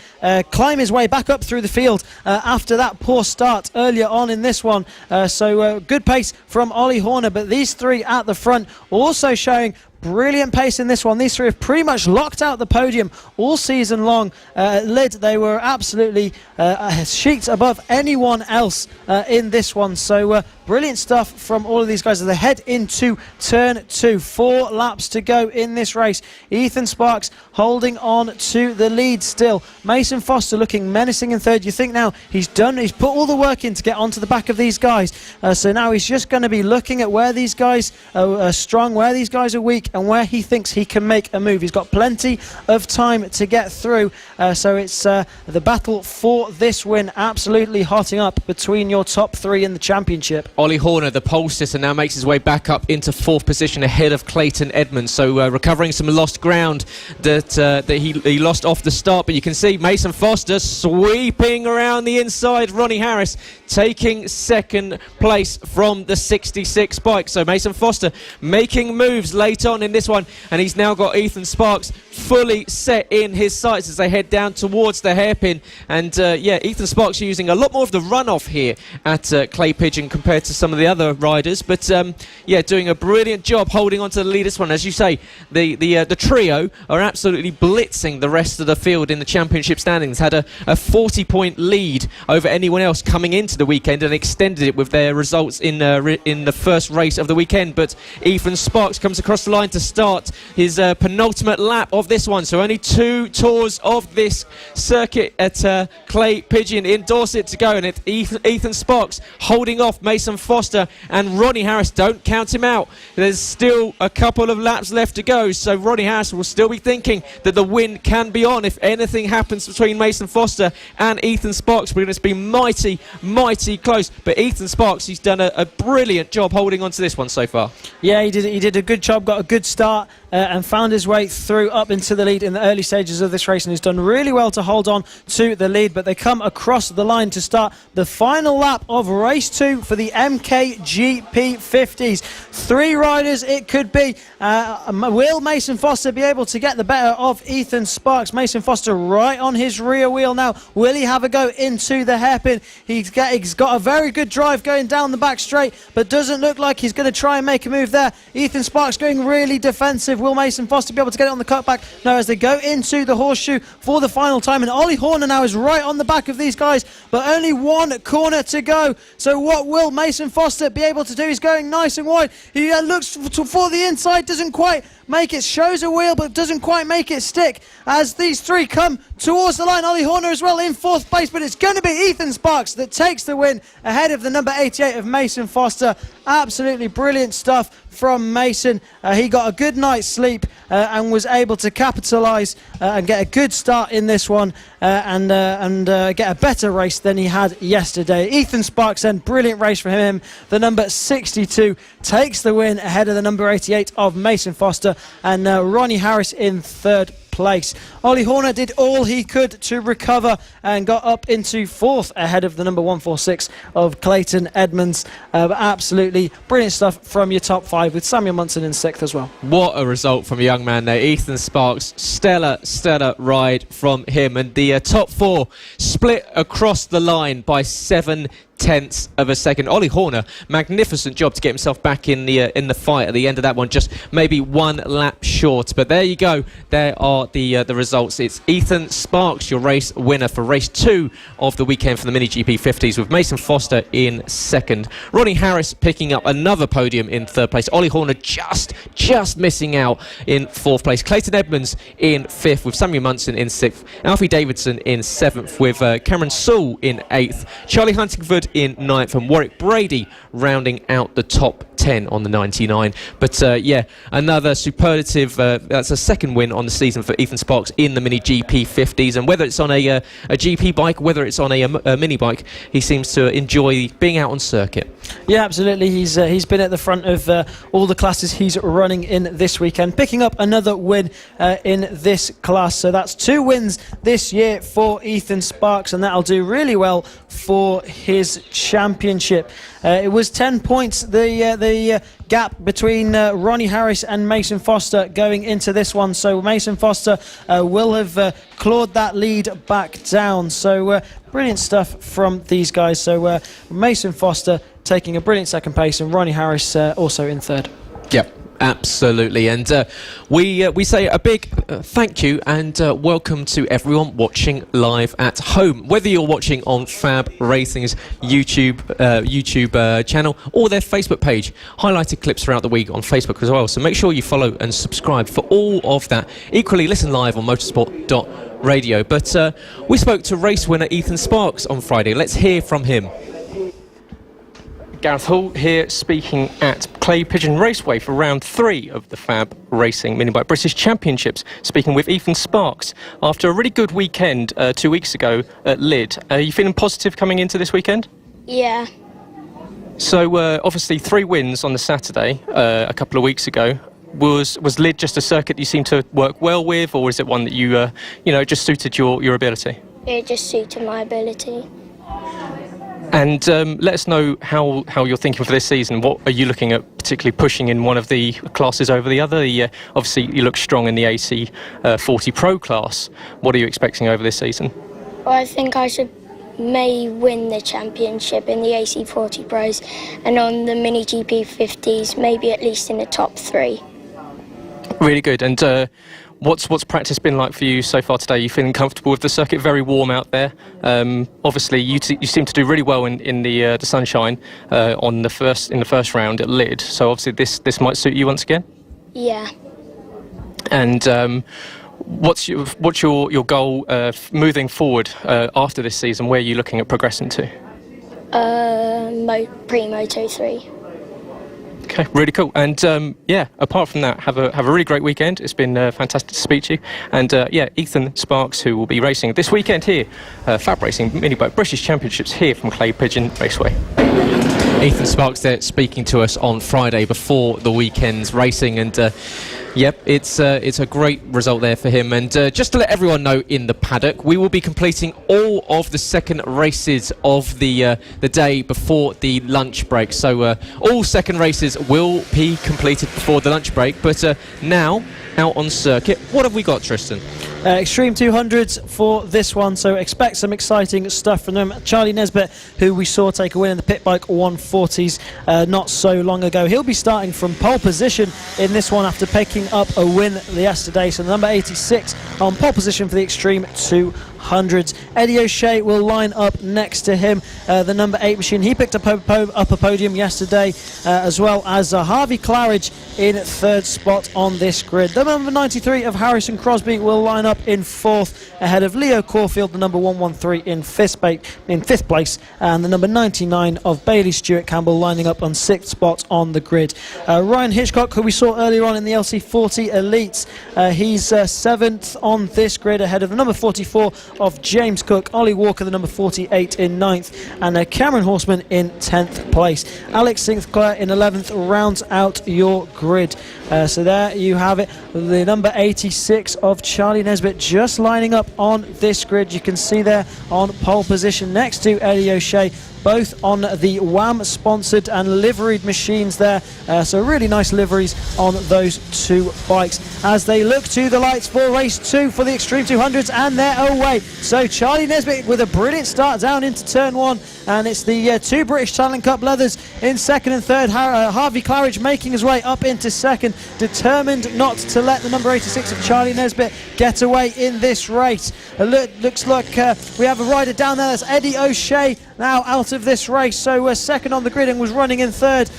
climb his way back up through the field after that poor start earlier on in this one. So good pace from Ollie Horner, but these 3 at the front also showing brilliant pace in this one. These 3 have pretty much locked out the podium all season long. Lydd, they were absolutely sheets above anyone else in this one. So brilliant stuff from all of these guys as they head into turn 2. 4 laps to go in this race. Ethan Sparks holding on to the lead still. Mason Foster looking menacing in third. You think now he's put all the work in to get onto the back of these guys. So now he's just going to be looking at where these guys are strong, where these guys are weak, and where he thinks he can make a move. He's got plenty of time to get through. So it's the battle for this win absolutely hotting up between your top 3 in the championship. Ollie Horner, the pole sitter, now makes his way back up into 4th position ahead of Clayton Edmunds. So recovering some lost ground that he lost off the start. But you can see Mason Foster sweeping around the inside. Ronnie Harris taking 2nd place from the 66 bike. So Mason Foster making moves late on on in this one, and he's now got Ethan Sparks fully set in his sights as they head down towards the hairpin. And Ethan Sparks using a lot more of the runoff here at Clay Pigeon compared to some of the other riders, but doing a brilliant job holding on to the lead this one. As you say, the trio are absolutely blitzing the rest of the field in the championship standings. Had a 40-point lead over anyone else coming into the weekend and extended it with their results in the first race of the weekend. But Ethan Sparks comes across the line to start his penultimate lap of this one. So only 2 tours of this circuit at Clay Pigeon in Dorset to go, and it's Ethan Sparks holding off Mason Foster and Ronnie Harris. Don't count him out. There's still a couple of laps left to go, so Ronnie Harris will still be thinking that the win can be on if anything happens between Mason Foster and Ethan Sparks. We're going to be mighty close, but Ethan Sparks, he's done a brilliant job holding on to this one so far. Yeah, he did a good job, got a good start and found his way through up into the lead in the early stages of this race, and he's done really well to hold on to the lead. But they come across the line to start the final lap of race 2 for the MKGP 50s. 3 riders it could be. Will Mason Foster be able to get the better of Ethan Sparks? Mason Foster right on his rear wheel now. Will he have a go into the hairpin? He's got a very good drive going down the back straight, but doesn't look like he's going to try and make a move there. Ethan Sparks going really defensive. Will Mason Foster be able to get it on the cutback? No, as they go into the horseshoe for the final time, and Ollie Horner now is right on the back of these guys, but only 1 corner to go. So what will Mason Foster be able to do? He's going nice and wide. He looks for the inside, doesn't quite make it, shows a wheel but doesn't quite make it stick as these 3 come towards the line. Ollie Horner as well in 4th place, but it's going to be Ethan Sparks that takes the win ahead of the number 88 of Mason Foster. Absolutely brilliant stuff from Mason. He got a good night's sleep and was able to capitalise and get a good start in this one and get a better race than he had yesterday. Ethan Sparks then, brilliant race for him. The number 62 takes the win ahead of the number 88 of Mason Foster, and Ronnie Harris in 3rd place. Ollie Horner did all he could to recover and got up into 4th ahead of the number 146 of Clayton Edmunds. Absolutely brilliant stuff from your top 5, with Samuel Munson in 6th as well. What a result from a young man there, Ethan Sparks. Stellar ride from him, and the top 4 split across the line by 7 tenths of a second. Ollie Horner, magnificent job to get himself back in the fight at the end of that one, just maybe 1 lap short. But there you go, there are the results. It's Ethan Sparks, your race winner for race 2 of the weekend for the Mini GP 50s, with Mason Foster in 2nd. Ronnie Harris picking up another podium in 3rd place. Ollie Horner just missing out in 4th place. Clayton Edmunds in 5th, with Samuel Munson in 6th. Alfie Davidson in 7th, with Cameron Sewell in 8th. Charlie Huntingford in 9th, and Warwick Brady rounding out the top 10 on the 99. But another superlative, that's a 2nd win on the season for Ethan Sparks in the Mini GP 50s, and whether it's on a GP bike, whether it's on a mini bike, he seems to enjoy being out on circuit. Yeah, absolutely. He's been at the front of all the classes he's running in this weekend, picking up another win in this class. So that's 2 wins this year for Ethan Sparks, and that'll do really well for his championship. It was 10 points, the gap between Ronnie Harris and Mason Foster going into this one. So Mason Foster will have clawed that lead back down. So brilliant stuff from these guys. So Mason Foster taking a brilliant 2nd place, and Ronnie Harris also in 3rd. Yep. Absolutely, and we say a big thank you and welcome to everyone watching live at home, whether you're watching on FAB-Racing's YouTube channel or their Facebook page. Highlighted clips throughout the week on Facebook as well, so make sure you follow and subscribe for all of that. Equally, listen live on motorsport.radio. But we spoke to race winner Ethan Sparks on Friday. Let's hear from him. Gareth Hall here, speaking at Clay Pigeon Raceway for round 3 of the FAB-Racing Minibike British Championships, speaking with Ethan Sparks after a really good weekend 2 weeks ago at Lydd. Are you feeling positive coming into this weekend? Yeah. So obviously 3 wins on the Saturday a couple of weeks ago. Was Lydd just a circuit you seem to work well with, or is it one that you just suited your ability? It just suited my ability. And let us know how you're thinking for this season. What are you looking at particularly pushing in one of the classes over the other? Obviously, you look strong in the AC40 Pro class. What are you expecting over this season? Well, I think I may win the championship in the AC40 Pros, and on the Mini GP 50s, maybe at least in the top 3. Really good. And what's practice been like for you so far today? You feeling comfortable with the circuit? Very warm out there. Obviously, you seem to do really well in the sunshine in the first round at Lid. So obviously, this might suit you once again. Yeah. And what's your goal moving forward after this season? Where are you looking at progressing to? Pre-Moto 3. Okay, really cool. And apart from that, have a really great weekend. It's been fantastic to speak to you. And Ethan Sparks, who will be racing this weekend here, FAB-Racing Minibike British Championships here from Clay Pigeon Raceway. Ethan Sparks there speaking to us on Friday before the weekend's racing, and it's a great result there for him. And just to let everyone know, in the paddock, we will be completing all of the second races of the day before the lunch break. So all second races will be completed before the lunch break. But now, out on circuit, what have we got, Tristan? Extreme 200s for this one, so expect some exciting stuff from them. Charlie Nesbitt, who we saw take a win in the Pit Bike 140s not so long ago, he'll be starting from pole position in this one after picking up a win yesterday. So the number 86 on pole position for the Extreme 200s. Eddie O'Shea will line up next to him, the number 8 machine. He picked up a podium yesterday, as well as Harvey Claridge in 3rd spot on this grid. The number 93 of Harrison Crosby will line up in 4th, ahead of Leo Caulfield, the number 113 in 5th place, and the number 99 of Bailey Stewart Campbell lining up on 6th spot on the grid. Ryan Hitchcock, who we saw earlier on in the LC40 Elites, he's 7th on this grid, ahead of the number 44 of James Cook, Ollie Walker, the number 48 in 9th, and Cameron Horseman in 10th place. Alex Sinclair in 11th rounds out your grid. So there you have it, the number 86 of Charlie Nesbitt just lining up on this grid. You can see there on pole position next to Eddie O'Shea, both on the WAM sponsored and liveried machines there. So really nice liveries on those two bikes as they look to the lights for race 2 for the Extreme 200s, and they're away. So Charlie Nesbitt with a brilliant start down into turn 1, and it's the 2 British Talent Cup leathers in 2nd and 3rd. Harvey Claridge making his way up into 2nd, determined not to let the number 86 of Charlie Nesbitt get away in this race. Looks like we have a rider down there. That's Eddie O'Shea now out of this race. So 2nd on the grid and was running in 3rd.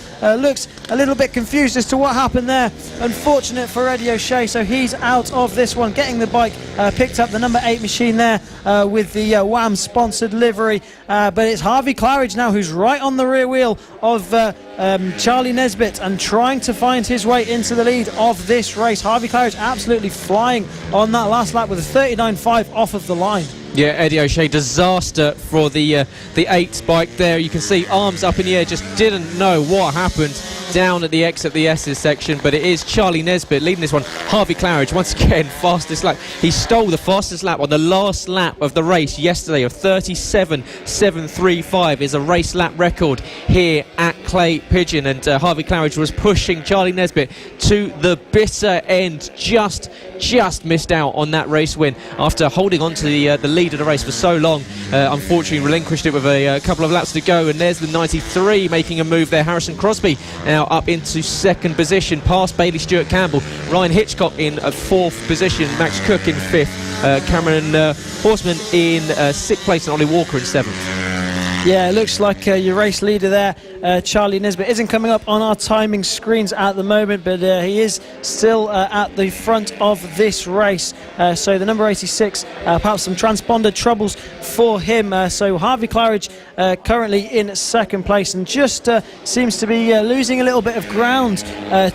Looks a little bit confused as to what happened there. Unfortunate for Eddie O'Shea, so he's out of this one. Getting the bike picked up the number 8 machine there with the WAM sponsored livery. But it's Harvey Claridge now who's right on the rear wheel of Charlie Nesbitt and trying to find his way into the lead of this race. Harvey Claridge absolutely flying on that last lap with a 39.5 off of the line. Yeah, Eddie O'Shea, disaster for the 8 bike there. You can see arms up in the air, just didn't know what happened down at the exit of the S's section, but it is Charlie Nesbitt leading this one. Harvey Claridge, once again, fastest lap. He stole the fastest lap on the last lap of the race yesterday of 37.735 is a race lap record here at Clay Pigeon, and Harvey Claridge was pushing Charlie Nesbitt to the bitter end. Just missed out on that race win after holding on to the lead of the race for so long. Unfortunately relinquished it with a couple of laps to go, and there's the 93 making a move there. Harrison Crosby now up into 2nd position past Bailey Stewart Campbell. Ryan Hitchcock in 4th position, Max Cook in 5th, Cameron Horseman in 6th place, and Ollie Walker in 7th. Yeah, it looks like your race leader there, Charlie Nesbitt, isn't coming up on our timing screens at the moment, but he is still at the front of this race. So the number 86, perhaps some transponder troubles for him. So Harvey Claridge currently in 2nd place and just seems to be losing a little bit of ground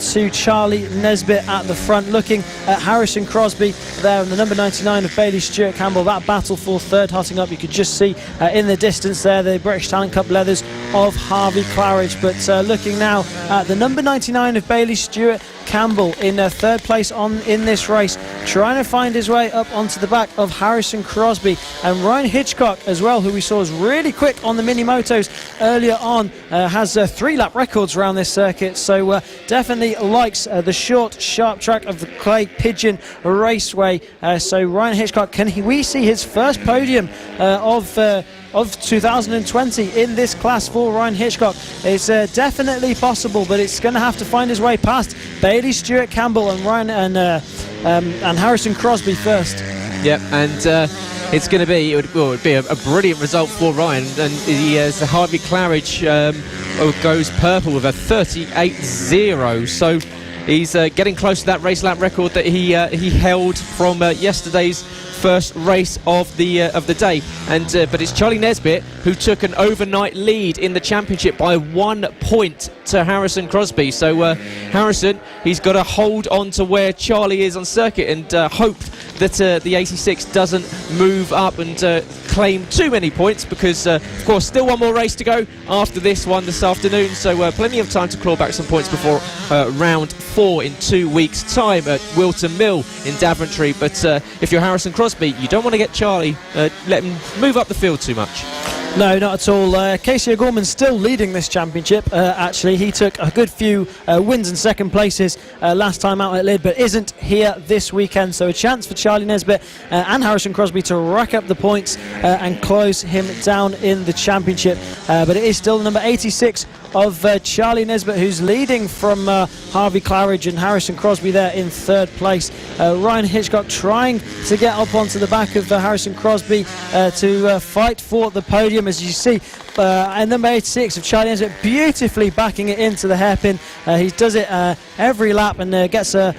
to Charlie Nesbitt at the front. Looking at Harrison Crosby there and the number 99 of Bailey Stewart Campbell. That battle for 3rd hotting up. You could just see in the distance there the British Talent Cup leathers of Harvey Claridge. But looking now at the number 99 of Bailey Stewart Campbell in third place in this race, trying to find his way up onto the back of Harrison Crosby. And Ryan Hitchcock as well, who we saw was really quick on the mini motos earlier on, has 3-lap records around this circuit, so definitely likes the short, sharp track of the Clay Pigeon Raceway. So Ryan Hitchcock, we see his first podium of 2020 in this class for Ryan Hitchcock? It's definitely possible, but it's going to have to find his way past Bailey Stewart Campbell and Ryan and Harrison Crosby first. Yep, and it's going to be, it would be a brilliant result for Ryan, and he has the Harvey Claridge goes purple with a 38.0, so he's getting close to that race lap record that he held from yesterday's first race of the day. And but it's Charlie Nesbitt who took an overnight lead in the championship by 1 point to Harrison Crosby. So Harrison, he's got to hold on to where Charlie is on circuit and hope that the 86 doesn't move up and claim too many points, because of course still one more race to go after this one this afternoon, so plenty of time to claw back some points before round 4 in 2 weeks time at Wilton Mill in Daventry. But if you're Harrison Crosby, you don't want to get Charlie, let him move up the field too much. No, not at all. Casey O'Gorman's still leading this championship. Actually, he took a good few wins and second places last time out at Lydd, but isn't here this weekend. So a chance for Charlie Nesbitt and Harrison Crosby to rack up the points and close him down in the championship. But it is still number 86 of Charlie Nesbitt who's leading from Harvey Claridge and Harrison Crosby there in third place. Ryan Hitchcock trying to get up onto the back of Harrison Crosby to fight for the podium, as you see. And number 86 of Charlie Nesbitt beautifully backing it into the hairpin. He does it every lap and gets a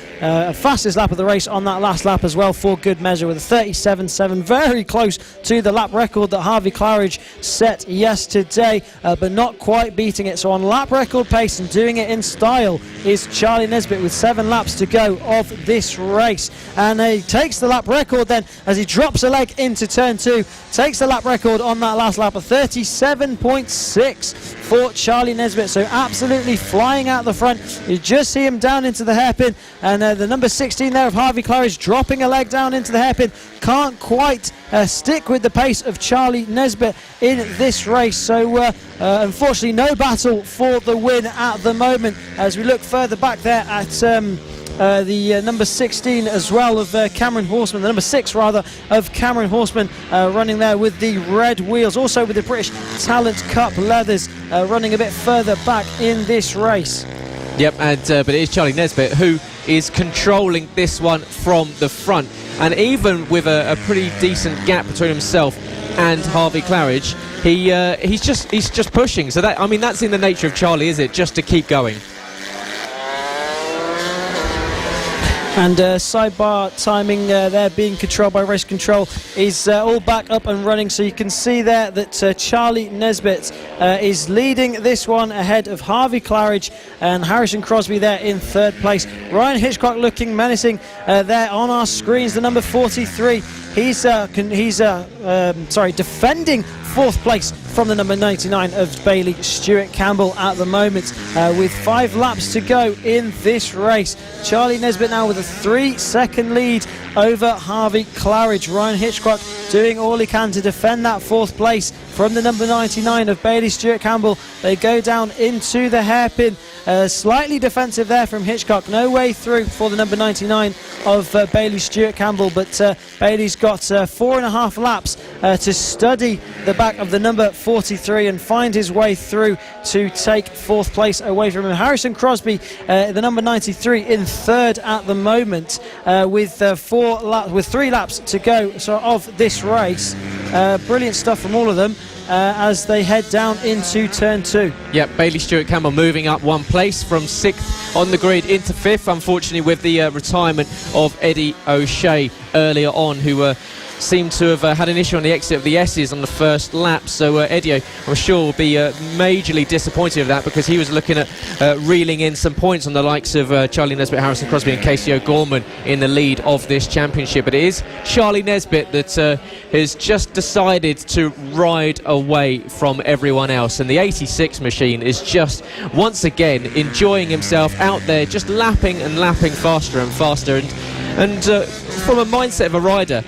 fastest lap of the race on that last lap as well for good measure with a 37.7, very close to the lap record that Harvey Claridge set yesterday, but not quite beating it. So on lap record pace and doing it in style is Charlie Nesbitt with 7 laps to go of this race. And he takes the lap record then as he drops a leg into turn 2, takes the lap record on that last lap of 37.6 for Charlie Nesbitt. So absolutely flying out the front. You just see him down into the hairpin, and the number 16 there of Harvey Claridge dropping a leg down into the hairpin. Can't quite stick with the pace of Charlie Nesbitt in this race. So unfortunately no battle for the win at the moment, as we look further back there at the number 16 as well of Cameron Horseman, the number 6 rather of Cameron Horseman running there with the red wheels, also with the British Talent Cup leathers, running a bit further back in this race. Yep, and but it is Charlie Nesbitt who is controlling this one from the front, and even with a pretty decent gap between himself and Harvey Claridge, he's just pushing. So that, I mean, that's in the nature of Charlie, is it? Just to keep going. And sidebar timing there being controlled by Race Control is all back up and running, so you can see there that Charlie Nesbitt is leading this one ahead of Harvey Claridge and Harrison Crosby there in third place. Ryan Hitchcock looking menacing there on our screens, the number 43. He's defending fourth place from the number 99 of Bailey Stewart Campbell at the moment, with 5 laps to go in this race. Charlie Nesbitt now with a 3-second lead over Harvey Claridge. Ryan Hitchcock doing all he can to defend that fourth place from the number 99 of Bailey Stewart Campbell. They go down into the hairpin. Slightly defensive there from Hitchcock. No way through for the number 99 of Bailey Stewart Campbell, but Bailey's got 4.5 laps to study the back of the number 43 and find his way through to take fourth place away from him. Harrison Crosby, the number 93, in third at the moment, with 3 laps to go of this race. Brilliant stuff from all of them as they head down into turn 2. Yep, Bailey Stewart Campbell moving up 1 place from 6th on the grid into 5th, unfortunately with the retirement of Eddie O'Shea earlier on, who seemed to have had an issue on the exit of the S's on the first lap. So Edio, I'm sure, will be majorly disappointed with that, because he was looking at reeling in some points on the likes of Charlie Nesbitt, Harrison Crosby and Casey O'Gorman in the lead of this championship. But it is Charlie Nesbitt that has just decided to ride away from everyone else, and the 86 machine is just once again enjoying himself out there, just lapping and lapping faster and faster. And from a mindset of a rider,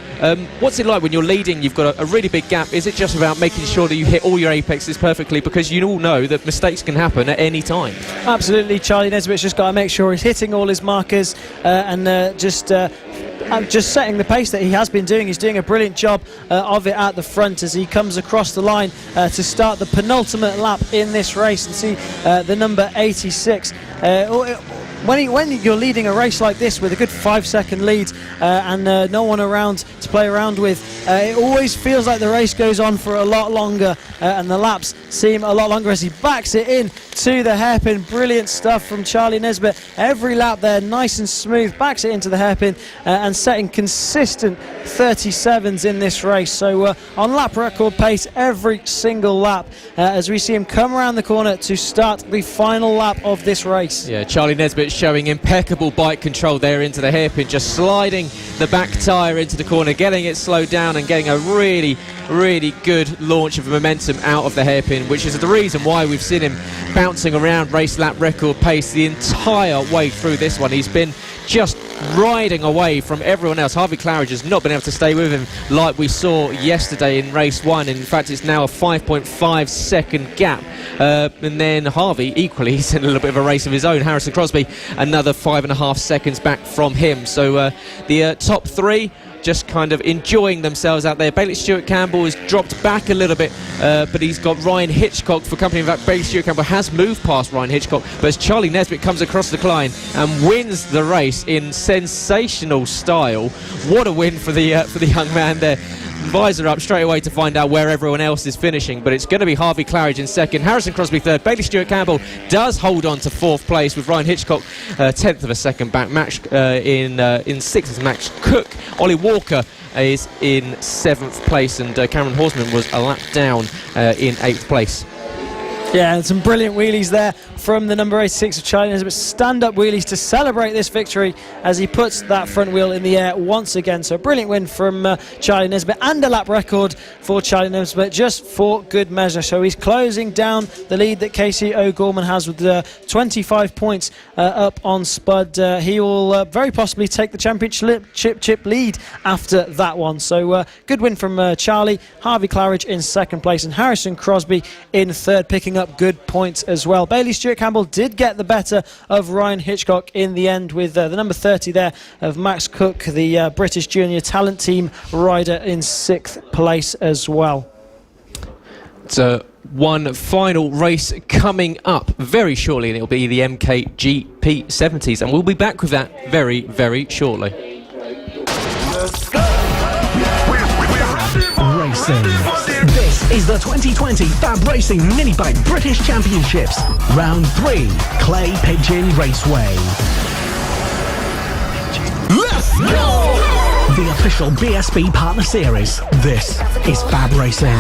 what's it like when you're leading, you've got a really big gap? Is it just about making sure that you hit all your apexes perfectly, because you all know that mistakes can happen at any time? Absolutely. Charlie Nesbitt's just got to make sure he's hitting all his markers and just setting the pace that he has been doing. He's doing a brilliant job of it at the front as he comes across the line to start the penultimate lap in this race, and see the number 86. When you're leading a race like this with a good 5-second lead and no one around to play around with, it always feels like the race goes on for a lot longer and the laps seem a lot longer as he backs it in to the hairpin. Brilliant stuff from Charlie Nesbitt. Every lap there nice and smooth, backs it into the hairpin and setting consistent 37s in this race. So on lap record pace every single lap as we see him come around the corner to start the final lap of this race. Yeah, Charlie Nesbitt showing impeccable bike control there into the hairpin, just sliding the back tyre into the corner, getting it slowed down and getting a really good launch of momentum out of the hairpin, which is the reason why we've seen him bouncing around race lap record pace the entire way through this one. He's been just riding away from everyone else. Harvey Claridge has not been able to stay with him like we saw yesterday in race 1. In fact, it's now a 5.5 second gap. And then Harvey, equally, he's in a little bit of a race of his own. Harrison Crosby, another 5.5 seconds back from him. So the top three just kind of enjoying themselves out there. Bailey Stewart Campbell has dropped back a little bit, but he's got Ryan Hitchcock for company. In fact, Bailey Stewart Campbell has moved past Ryan Hitchcock, but as Charlie Nesbitt comes across the line and wins the race in sensational style, what a win for the young man there. Visor up straight away to find out where everyone else is finishing, but it's going to be Harvey Claridge in second, Harrison Crosby third. Bailey Stewart Campbell does hold on to fourth place, with Ryan Hitchcock 10th of a second back. In sixth is Max Cook. Ollie Walker is in 7th place, and Cameron Horsman was a lap down in 8th place. Yeah, and some brilliant wheelies there from the number 86 of Charlie Nesbitt. Stand-up wheelies to celebrate this victory as he puts that front wheel in the air once again. So a brilliant win from Charlie Nesbitt, and a lap record for Charlie Nesbitt just for good measure. So he's closing down the lead that Casey O'Gorman has with 25 points up on Spud. He will very possibly take the championship lead after that one. So good win from Charlie. Harvey Claridge in second place and Harrison Crosby in third, picking up good points as well. Bailey Stewart Campbell did get the better of Ryan Hitchcock in the end, with the number 30 there of Max Cook, the British Junior Talent Team rider, in 6th place as well. So one final race coming up very shortly, and it'll be the MKGP 70s, and we'll be back with that very, very shortly. Racing. This is the 2020 FAB-Racing Minibike British Championships. Round 3, Clay Pigeon Raceway. Let's go! The official BSB partner series. This is FAB-Racing.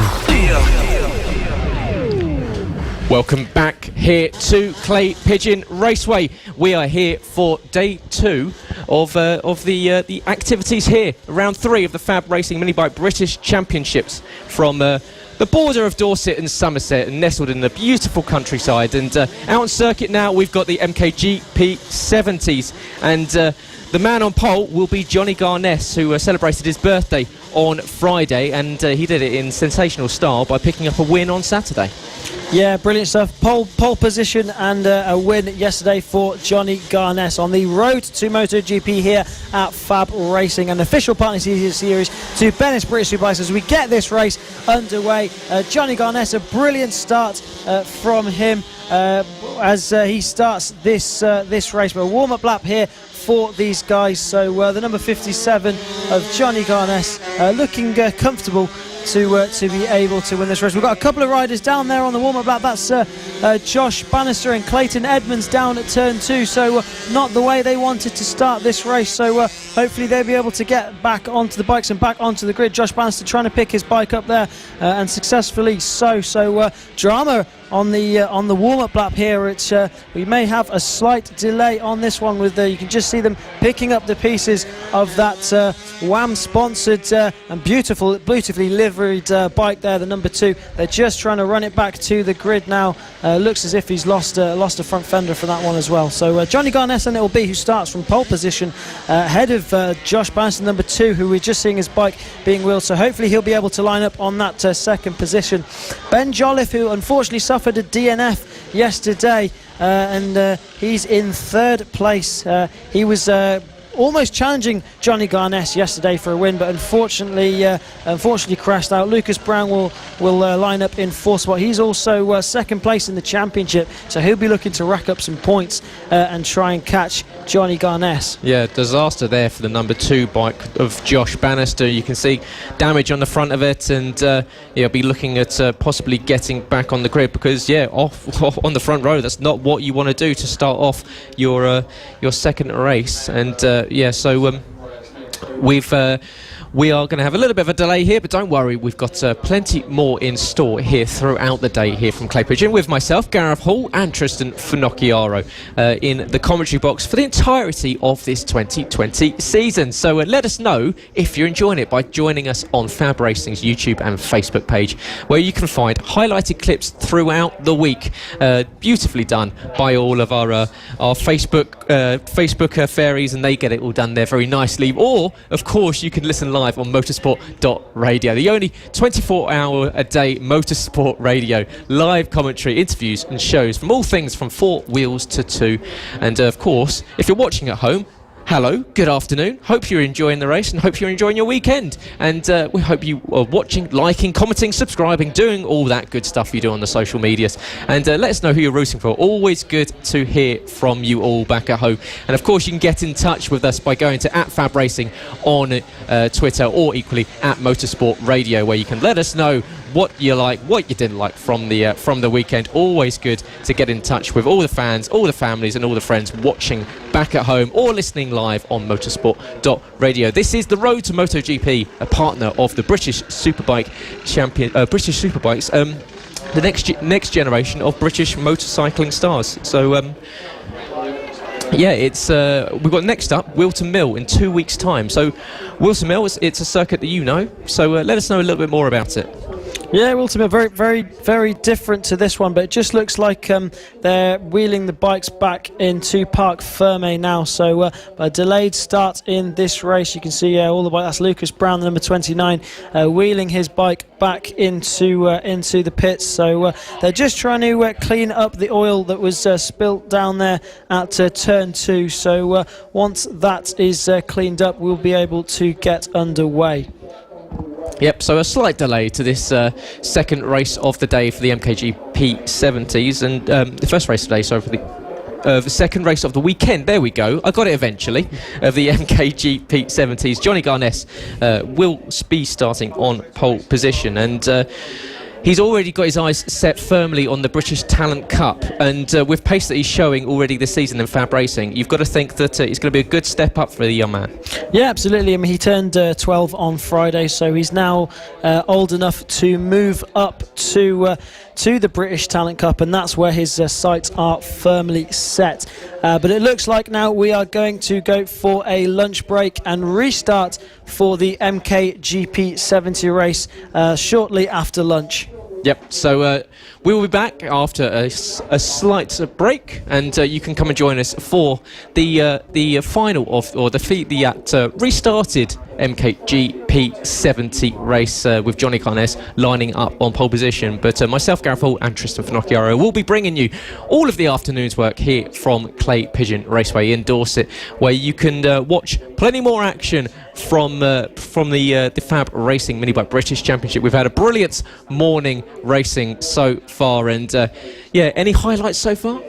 Welcome back here to Clay Pigeon Raceway. We are here for day 2 of the activities here. Round 3 of the FAB-Racing Minibike British Championships from the border of Dorset and Somerset, and nestled in the beautiful countryside. And out on circuit now, we've got the MKGP 70s, and the man on pole will be Johnny Garness, who celebrated his birthday on Friday, and he did it in sensational style by picking up a win on Saturday. Yeah, brilliant stuff. Pole position and a win yesterday for Johnny Garness on the road to MotoGP here at FAB-Racing, an official partner series to Bennett's British Superbikes as we get this race underway. Johnny Garness, a brilliant start from him as he starts this race. But a warm-up lap here for these guys. So the number 57 of Johnny Garness looking comfortable to be able to win this race. We've got a couple of riders down there on the warm-up lap. That's Josh Bannister and Clayton Edmunds down at turn 2, so not the way they wanted to start this race. So hopefully they'll be able to get back onto the bikes and back onto the grid. Josh Bannister trying to pick his bike up there and successfully so drama on the warm-up lap here. It's we may have a slight delay on this one with you can just see them picking up the pieces of that WAM sponsored and beautifully liveried bike there, the number 2. They're just trying to run it back to the grid now. Looks as if he's lost a front fender for that one as well. So Johnny Garness and it will be who starts from pole position ahead of Josh Bannister, number 2, who we're just seeing his bike being wheeled. So hopefully he'll be able to line up on that second position. Ben Jolliffe, who unfortunately suffered a DNF yesterday, and he's in 3rd place. He was almost challenging Johnny Garness yesterday for a win, but unfortunately crashed out. Lucas Brown will line up in 4th spot. He's also 2nd place in the championship, so he'll be looking to rack up some points and try and catch Johnny Garness. Yeah, disaster there for the number 2 bike of Josh Bannister. You can see damage on the front of it, and he'll be looking at possibly getting back on the grid, because off on the front row, that's not what you want to do to start off your second race. And so we are going to have a little bit of a delay here, but don't worry, we've got plenty more in store here throughout the day here from Clay Pigeon, with myself, Gareth Hall, and Tristan Finocchiaro in the commentary box for the entirety of this 2020 season. So let us know if you're enjoying it by joining us on FAB-Racing's YouTube and Facebook page, where you can find highlighted clips throughout the week, beautifully done by all of our Facebook fairies, and they get it all done there very nicely. Or, of course, you can listen live on motorsport.radio, the only 24-hour-a-day motorsport radio, live commentary, interviews and shows from all things from 4 wheels to 2. And of course, if you're watching at home, hello, good afternoon. Hope you're enjoying the race and hope you're enjoying your weekend. And we hope you are watching, liking, commenting, subscribing, doing all that good stuff you do on the social medias. And let us know who you're rooting for. Always good to hear from you all back at home. And of course, you can get in touch with us by going to @FAB-Racing on Twitter, or equally @Motorsport Radio, where you can let us know what you like, what you didn't like from the weekend. Always good to get in touch with all the fans, all the families and all the friends watching back at home or listening live on motorsport.radio. This is the Road to MotoGP, a partner of the British Superbike British Superbikes, the next generation of British motorcycling stars. So it's we've got next up Wilton Mill in 2 weeks' time. So Wilton Mill, it's a circuit that you know, so let us know a little bit more about it. Yeah, ultimately very, very, very different to this one, but it just looks like they're wheeling the bikes back into Parc Fermé now. So a delayed start in this race. You can see all the bike. That's Lucas Brown, the number 29, wheeling his bike back into the pits. So they're just trying to clean up the oil that was spilt down there at turn 2. So once that is cleaned up, we'll be able to get underway. Yep, so a slight delay to this second race of the day for the MKGP 70s, and the first race today, sorry, for the second race of the weekend. There we go, I got it eventually, of the MKGP 70s. Johnny Garness will be starting on pole position, and he's already got his eyes set firmly on the British Talent Cup, and with pace that he's showing already this season in FAB-Racing, you've got to think that it's going to be a good step up for the young man. Yeah, absolutely. I mean, he turned 12 on Friday, so he's now old enough to move up to the British Talent Cup, and that's where his sights are firmly set. But it looks like now we are going to go for a lunch break and restart for the MKGP 70 race shortly after lunch. Yep, so we will be back after a slight break, and you can come and join us for the final of, or the restarted MKGP 70 race with Johnny Garness lining up on pole position. But myself, Gareth Hall, and Tristan Finocchiaro will be bringing you all of the afternoon's work here from Clay Pigeon Raceway in Dorset, where you can watch plenty more action from the FAB-Racing Minibike British Championship. We've had a brilliant morning racing so far, and any highlights so far?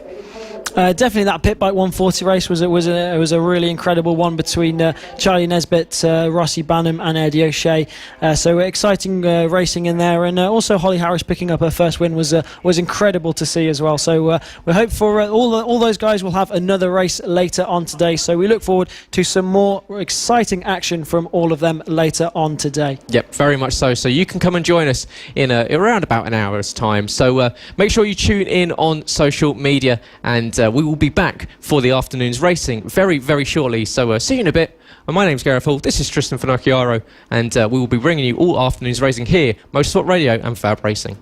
Definitely that pit bike 140 race was a really incredible one between Charlie Nesbitt, Rossi Banham and Eddie O'Shea. So exciting racing in there, and also Holly Harris picking up her first win was incredible to see as well. So we hope for all those guys will have another race later on today. So we look forward to some more exciting action from all of them later on today. Yep, very much so. So you can come and join us in around about an hour's time. So make sure you tune in on social media, and we will be back for the afternoon's racing very, very shortly. So see you in a bit. My name's Gareth Hall, this is Tristan Finocchiaro, and we will be bringing you all afternoon's racing here, Motorsport Radio and FAB Racing.